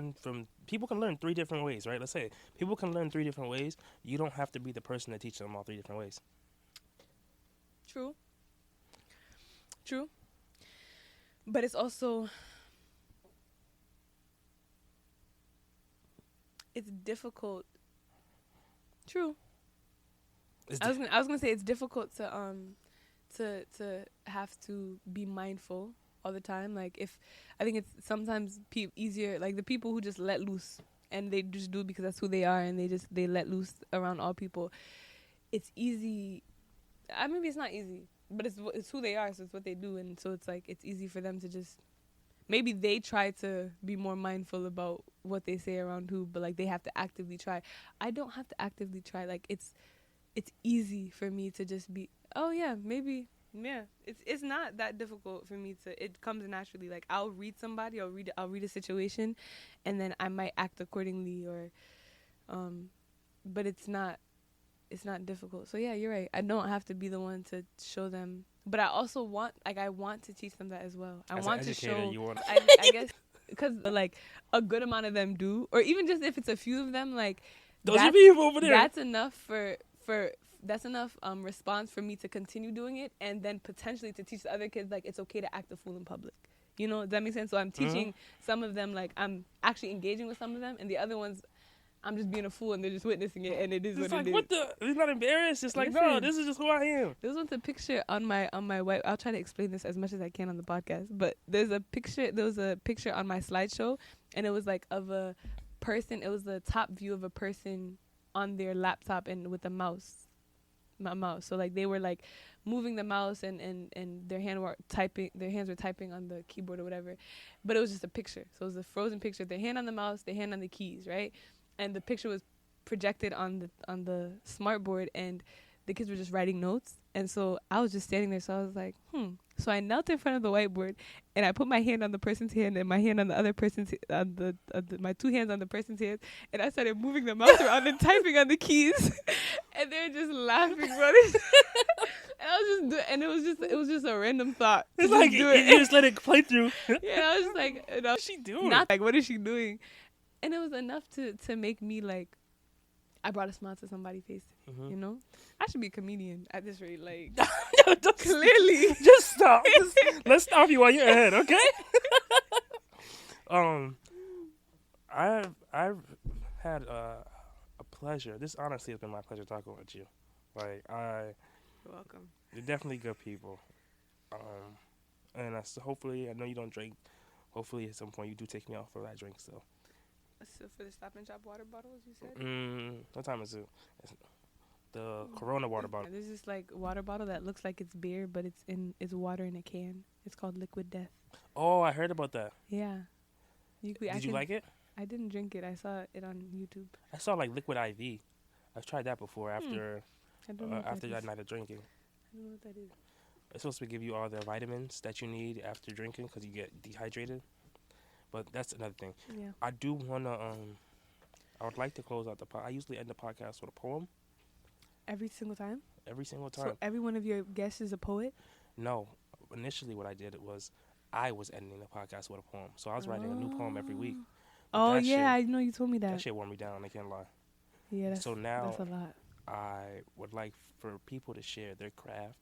can learn 3 different ways, right? Let's say people can learn 3 different ways. You don't have to be the person to teach them all 3 different ways. True. But it's also, it's difficult. True. I was gonna say it's difficult to have to be mindful all the time. Like, I think it's sometimes easier, like the people who just let loose and they just do it because that's who they are, and they let loose around all people. It's easy. Maybe it's not easy, but it's who they are, so it's what they do, and so it's like it's easy for them to just. Maybe they try to be more mindful about what they say around who, but like they have to actively try. I don't have to actively try. Like it's easy for me to just be, oh yeah, maybe, yeah. It's not that difficult for me to. It comes naturally. Like I'll read somebody, I'll read a situation, and then I might act accordingly, or, but it's not difficult. So yeah, you're right. I don't have to be the one to show them. But I also want to teach them that as well. I want to show. I guess because like a good amount of them do, or even just if it's a few of them, like those are people over there. That's enough that's enough response for me to continue doing it, and then potentially to teach the other kids like it's okay to act a fool in public. Does that make sense? So I'm teaching some of them, like I'm actually engaging with some of them, and the other ones, I'm just being a fool and they're just witnessing it, and it is it's what like, it is. What the? It's not embarrassed. It's like, no, this is just who I am. There was a picture on my white. I'll try to explain this as much as I can on the podcast. But there was a picture on my slideshow, and it was like of a person. It was the top view of a person on their laptop and with a mouse. So like they were like moving the mouse and their hands were typing on the keyboard or whatever. But it was just a picture. So it was a frozen picture. Their hand on the mouse, their hand on the keys, right? And the picture was projected on the smart board, and the kids were just writing notes. And so I was just standing there, so I was like, So I knelt in front of the whiteboard, and I put my hand on the person's hand and my hand on the other person's my 2 hands on the person's hand, and I started moving the mouse around and typing on the keys, and they were just laughing about it. And I was just it was just a random thought. It's like you just let it play through. Yeah, I was just like, what's she doing? Not like, what is she doing? And it was enough to make me like, I brought a smile to somebody's face. I should be a comedian at this rate. Like, clearly, just stop. Let's stop you while you're ahead, okay? I've had a pleasure. This honestly has been my pleasure talking with you. Like You're welcome. You're definitely good people. And hopefully, I know you don't drink. Hopefully, at some point, you do take me off for that drink. So for the Stop and Shop water bottles, you said? What time is it? It's the Corona water bottle. There's this like water bottle that looks like it's beer, but it's water in a can. It's called Liquid Death. Oh, I heard about that. Yeah. Did you like it? I didn't drink it. I saw it on YouTube. I saw like Liquid IV. I've tried that before after that night of drinking. I don't know what that is. It's supposed to give you all the vitamins that you need after drinking because you get dehydrated. But that's another thing. Yeah. I do want to, I would like to close out the podcast. I usually end the podcast with a poem. Every single time? Every single time. So every one of your guests is a poet? No. Initially what I did was I was ending the podcast with a poem. So I was writing a new poem every week. But I know you told me that. That shit wore me down, I can't lie. Yeah, so now that's a lot. I would like for people to share their craft.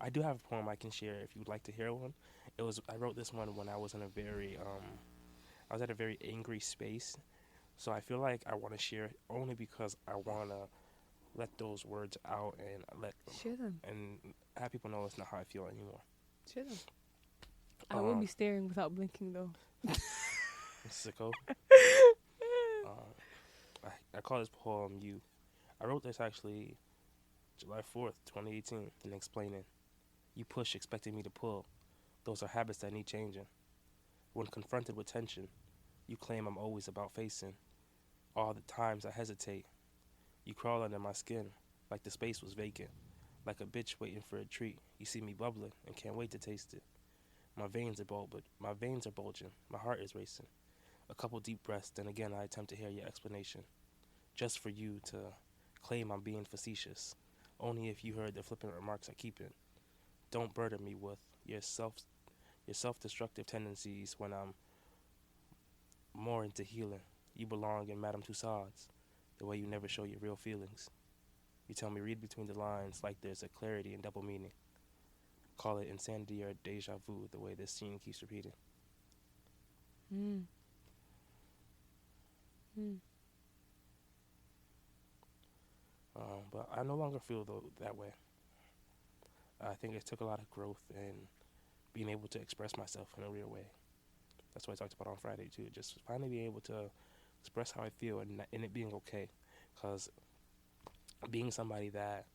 I do have a poem I can share if you'd like to hear one. I wrote this one when I was in a very I was at a very angry space. So I feel like I want to share it only because I want to let those words out and let Share them. and have people know it's not how I feel anymore. Share them. I will be Um, staring without blinking though. Sicko. I call this poem "You." I wrote this actually July 4th, 2018, and explaining. You push, expecting me to pull. Those are habits that need changing. When confronted with tension, you claim I'm always about facing. All the times I hesitate, you crawl under my skin, like the space was vacant. Like a bitch waiting for a treat, you see me bubbling and can't wait to taste it. My veins are bulging, my heart is racing. A couple deep breaths, then again I attempt to hear your explanation. Just for you to claim I'm being facetious. Only if you heard the flippant remarks I keep in. Don't burden me with your self-destructive tendencies when I'm more into healing. You belong in Madame Tussauds, the way you never show your real feelings. You tell me read between the lines like there's a clarity and double meaning. Call it insanity or deja vu, the way this scene keeps repeating. Mm. Mm. But I no longer feel that way. I think it took a lot of growth and being able to express myself in a real way. That's what I talked about on Friday too. Just finally being able to express how I feel and it being okay. Because being somebody that,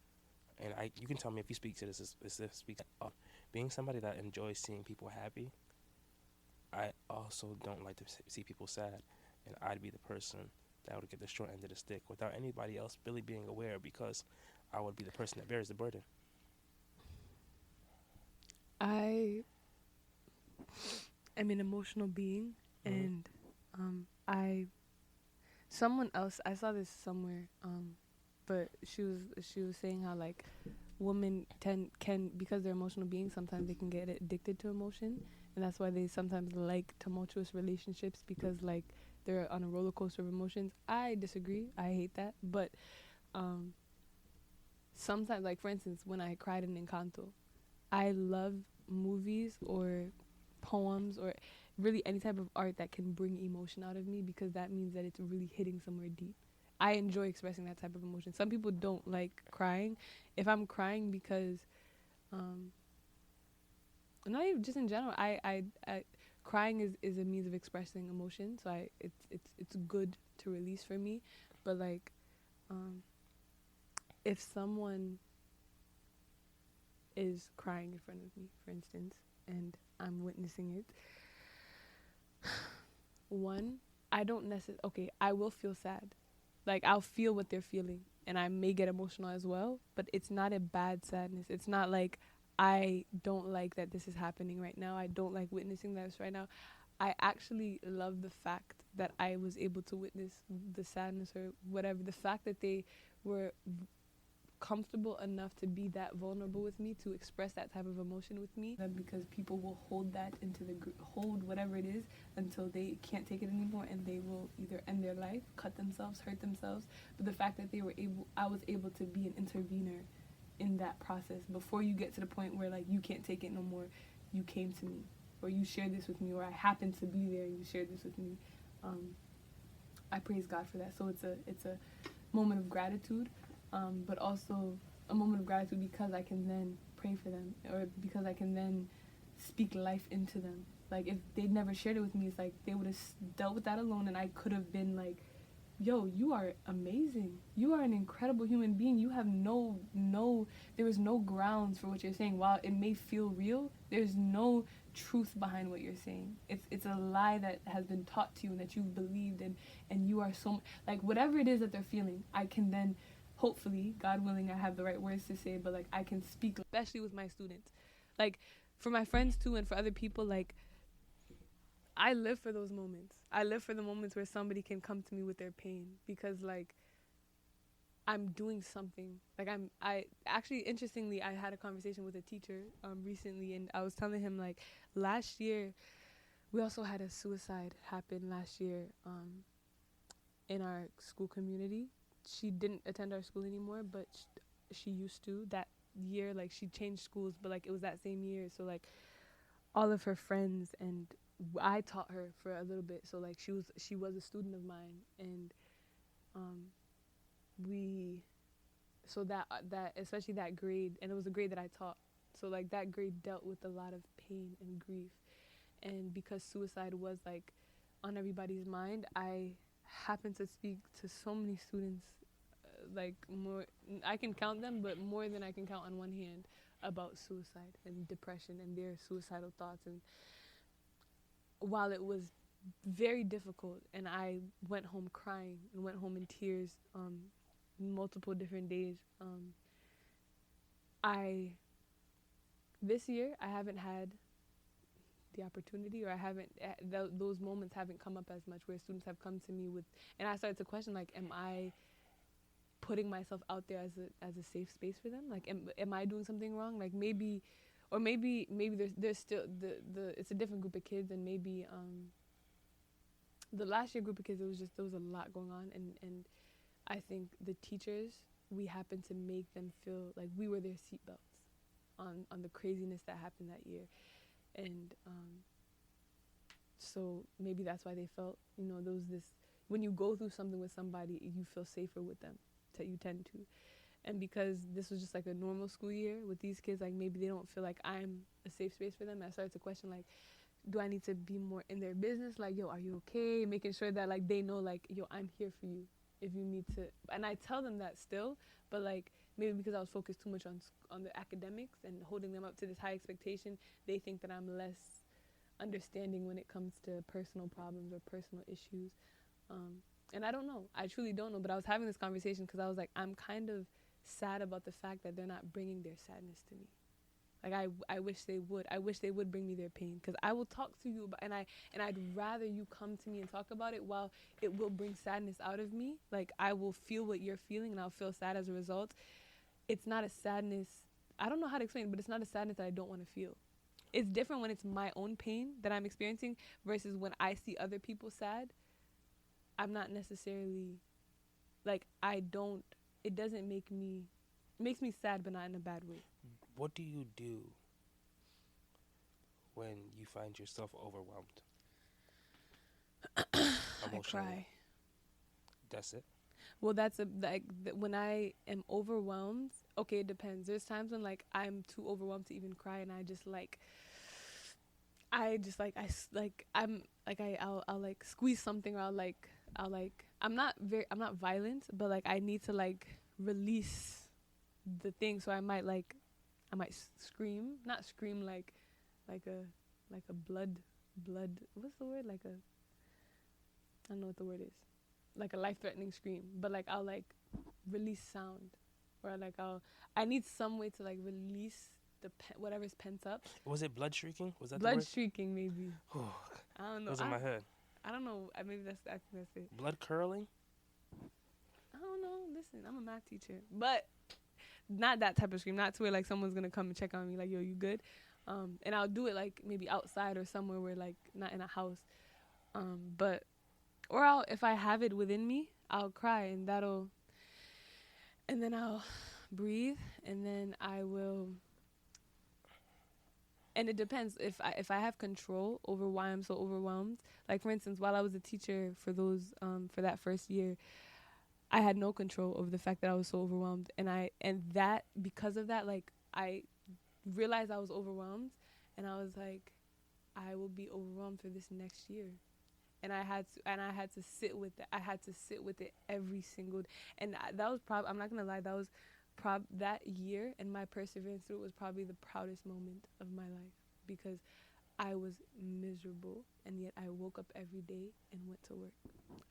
and you can tell me if you speak to this, is this speak up. Being somebody that enjoys seeing people happy, I also don't like to see people sad, and I'd be the person that would get the short end of the stick without anybody else really being aware because I would be the person that bears the burden. I am an emotional being, Mm-hmm. and I someone else I saw this somewhere, but she was saying how like women can because they're emotional beings sometimes they can get addicted to emotion, and that's why they sometimes like tumultuous relationships because like they're on a roller coaster of emotions. I disagree. I hate that, but um, sometimes like for instance when I cried in Encanto, I love movies or poems or really any type of art that can bring emotion out of me because that means that it's really hitting somewhere deep. I enjoy expressing that type of emotion. Some people don't like crying. If I'm crying because, um, not even just in general, I crying is a means of expressing emotion. So it's good to release for me. But like, um, if someone is crying in front of me, for instance, and I'm witnessing it, one, I don't necessarily, okay, I will feel sad. Like, I'll feel what they're feeling, and I may get emotional as well, but it's not a bad sadness. It's not like I don't like that this is happening right now. I don't like witnessing this right now. I actually love the fact that I was able to witness the sadness or whatever. The fact that they were comfortable enough to be that vulnerable with me, to express that type of emotion with me, because people will hold that into hold whatever it is until they can't take it anymore, and they will either end their life, cut themselves, hurt themselves. But the fact that I was able to be an intervener in that process before you get to the point where like you can't take it no more, you came to me, or you shared this with me, or I happened to be there and you shared this with me. I praise God for that. So it's a moment of gratitude, but also a moment of gratitude because I can then pray for them, or because I can then speak life into them. Like if they'd never shared it with me, it's like they would have dealt with that alone, and I could have been like, yo, you are amazing. You are an incredible human being. You have there is no grounds for what you're saying. While it may feel real, there's no truth behind what you're saying. It's a lie that has been taught to you and that you've believed, and you are so, like, whatever it is that they're feeling, I can then, hopefully, God willing, I have the right words to say, but like I can speak, especially with my students. Like for my friends too and for other people, like I live for those moments. I live for the moments where somebody can come to me with their pain because like I'm doing something. Like I actually, interestingly, I had a conversation with a teacher recently, and I was telling him like last year we also had a suicide happen last year in our school community. she didn't attend our school anymore, but she used to that year. Like she changed schools, but like it was that same year. So like all of her friends and I taught her for a little bit. So like she was a student of mine, and um, we so that especially that grade, and it was a grade that I taught. So like that grade dealt with a lot of pain and grief, and because suicide was like on everybody's mind, I happened to speak to so many students, like more I can count them, but more than I can count on one hand, about suicide and depression and their suicidal thoughts. And while it was very difficult, and I went home crying and went home in tears, multiple different days, I this year I haven't had the opportunity, or I haven't those moments haven't come up as much, where students have come to me with, and I started to question, like, am I putting myself out there as a safe space for them? Like, am I doing something wrong? Like maybe, or maybe there's still the it's a different group of kids, and maybe the last year group of kids, there was a lot going on, and I think the teachers, we happened to make them feel like we were their seatbelts on the craziness that happened that year. And so maybe that's why they felt, there was this, when you go through something with somebody, you feel safer with them, that you tend to. And because this was just like a normal school year with these kids, like maybe they don't feel like I'm a safe space for them. I started to question, like, do I need to be more in their business? Like, yo, are you okay? Making sure that like they know, like, yo, I'm here for you if you need to. And I tell them that still, but like maybe because I was focused too much on the academics and holding them up to this high expectation, they think that I'm less understanding when it comes to personal problems or personal issues. And I don't know. I truly don't know. But I was having this conversation because I was like, I'm kind of sad about the fact that they're not bringing their sadness to me. Like I wish they would. I wish they would bring me their pain, because I will talk to you about, and I'd rather you come to me and talk about it, while it will bring sadness out of me. Like I will feel what you're feeling, and I'll feel sad as a result. It's not a sadness. I don't know how to explain it, but it's not a sadness that I don't want to feel. It's different when it's my own pain that I'm experiencing versus when I see other people sad. I'm not necessarily, like, it doesn't make me, it makes me sad, but not in a bad way. What do you do when you find yourself overwhelmed? I cry. That's it? Well, when I am overwhelmed, okay, it depends. There's times when like I'm too overwhelmed to even cry, and I'll like squeeze something, or I'm not violent, but like I need to like release the thing. So I might scream, not scream like a blood, what's the word? I don't know what the word is. Like a life-threatening scream, but like I'll like release sound, or like I need some way to like release whatever's pent up. Was it blood shrieking? Was that blood the word? shrieking? Maybe. I don't know. It was in my head. I don't know. Maybe I think that's it. Blood curling? I don't know. Listen, I'm a math teacher, but not that type of scream. Not to where like someone's gonna come and check on me, like, yo, you good? And I'll do it like maybe outside or somewhere where like not in a house. But or if I have it within me, I'll cry, and then I'll breathe, and then I will. And it depends if I have control over why I'm so overwhelmed. Like for instance, while I was a teacher for for that first year, I had no control over the fact that I was so overwhelmed, and that because of that, like I realized I was overwhelmed, and I was like, I will be overwhelmed for this next year, and I had to sit with it. I had to sit with it every single day, and that was I'm not gonna lie, that was that year, and my perseverance through it was probably the proudest moment of my life, because I was miserable, and yet I woke up every day and went to work.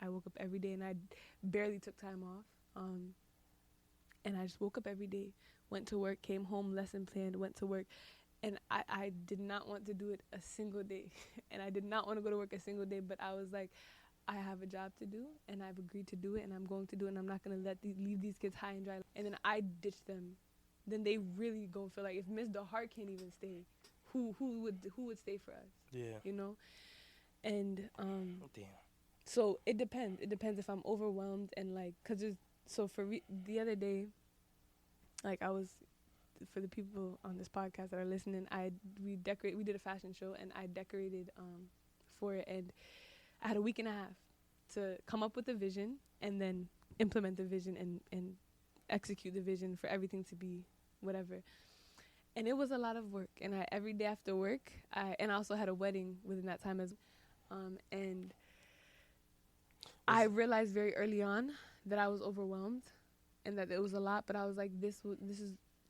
I woke up every day, and I barely took time off. And I just woke up every day, went to work, came home, lesson planned, went to work. And I did not want to do it a single day. And I did not want to go to work a single day, but I was like, I have a job to do, and I've agreed to do it, and I'm going to do it, and I'm not going to leave these kids high and dry. And then I ditch them. Then they really gonna feel like, if Miss DeHart can't even stay, who would stay for us? Yeah. You know? And Damn. so it depends. It depends if I'm overwhelmed, and like, cause So the other day, like I was, for the people on this podcast that are listening, we did a fashion show, and I decorated for it, and I had a week and a half to come up with a vision and then implement the vision and execute the vision for everything to be whatever. And it was a lot of work, and every day after work, I also had a wedding within that time and I realized very early on that I was overwhelmed and that it was a lot, but I was like,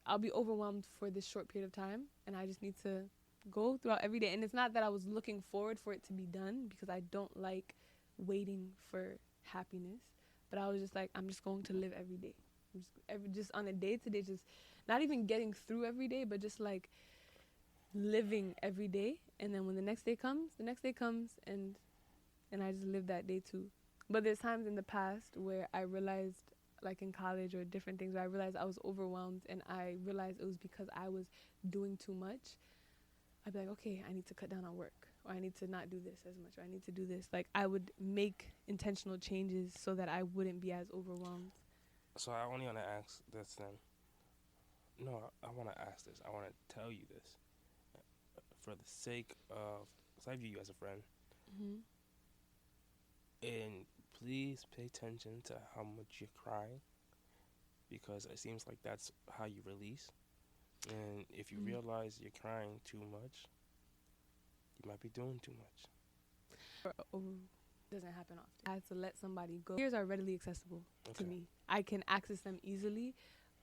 I'll be overwhelmed for this short period of time, and I just need to go throughout every day. And it's not that I was looking forward for it to be done, because I don't like waiting for happiness, but I was just like, I'm just going to live every day. Just on a day-to-day, just not even getting through every day, but just like living every day. And then when the next day comes, and I just live that day too. But there's times in the past where I realized, like in college or different things, where I realized I was overwhelmed, and I realized it was because I was doing too much. I'd be like, okay, I need to cut down on work, or I need to not do this as much, or I need to do this. Like, I would make intentional changes so that I wouldn't be as overwhelmed. So I only want to ask this then. No, I want to ask this. I want to tell you this. For the sake of, because I view you as a friend. Mm-hmm. And please pay attention to how much you're crying, because it seems like that's how you release. And if you realize you're crying too much, you might be doing too much. Doesn't happen often. I have to let somebody go. Tears are readily accessible to me. I can access them easily,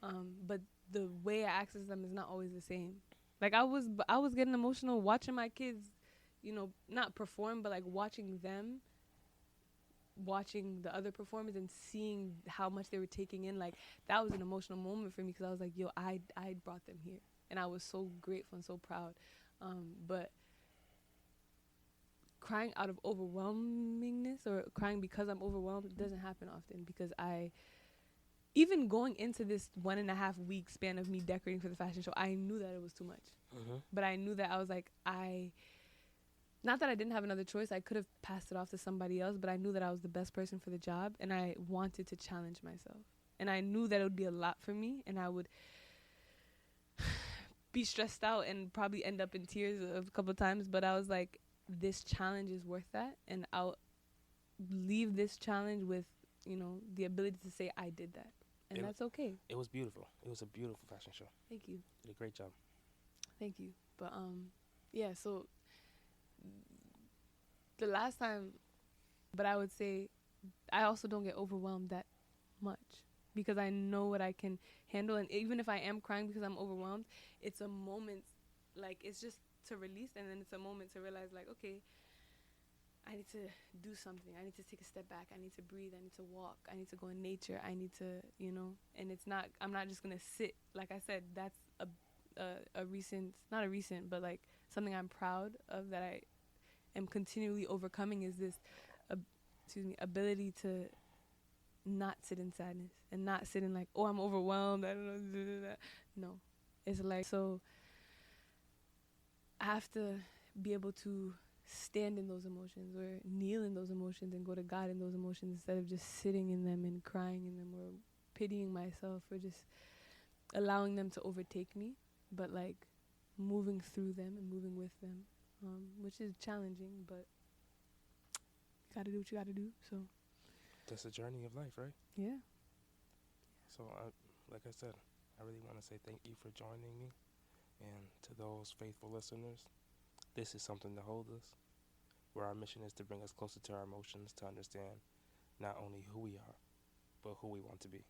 but the way I access them is not always the same. Like I was getting emotional watching my kids, not perform, but like watching the other performers and seeing how much they were taking in. Like that was an emotional moment for me, because I was like, yo, I brought them here, and I was so grateful and so proud. But crying out of overwhelmingness, or crying because I'm overwhelmed, doesn't happen often, because even going into this 1.5 week span of me decorating for the fashion show, I knew that it was too much. Mm-hmm. But I knew that I was like, not that I didn't have another choice. I could have passed it off to somebody else, but I knew that I was the best person for the job, and I wanted to challenge myself. And I knew that it would be a lot for me, and I would be stressed out and probably end up in tears a couple of times, but I was like, this challenge is worth that, and I'll leave this challenge with, the ability to say I did that, and that's okay. It was beautiful. It was a beautiful fashion show. Thank you. You did a great job. Thank you. But yeah, so the last time, but I would say I also don't get overwhelmed that much, because I know what I can handle. And even if I am crying because I'm overwhelmed, it's a moment, like it's just to release, and then it's a moment to realize, like, okay, I need to do something. I need to take a step back. I need to breathe. I need to walk. I need to go in nature. I need to, and I'm not just going to sit. Like I said, that's not a recent, but like something I'm proud of that I am continually overcoming, is this, ability to not sit in sadness and not sit in like, oh, I'm overwhelmed, I don't know. No, it's like, so I have to be able to stand in those emotions, or kneel in those emotions, and go to God in those emotions, instead of just sitting in them and crying in them, or pitying myself, or just allowing them to overtake me, but like moving through them and moving with them, which is challenging, but you gotta do what you gotta do. So that's the journey of life, right? Yeah. So like I said, I really want to say thank you for joining me, and to those faithful listeners, this is something to hold us, where our mission is to bring us closer to our emotions, to understand not only who we are, but who we want to be.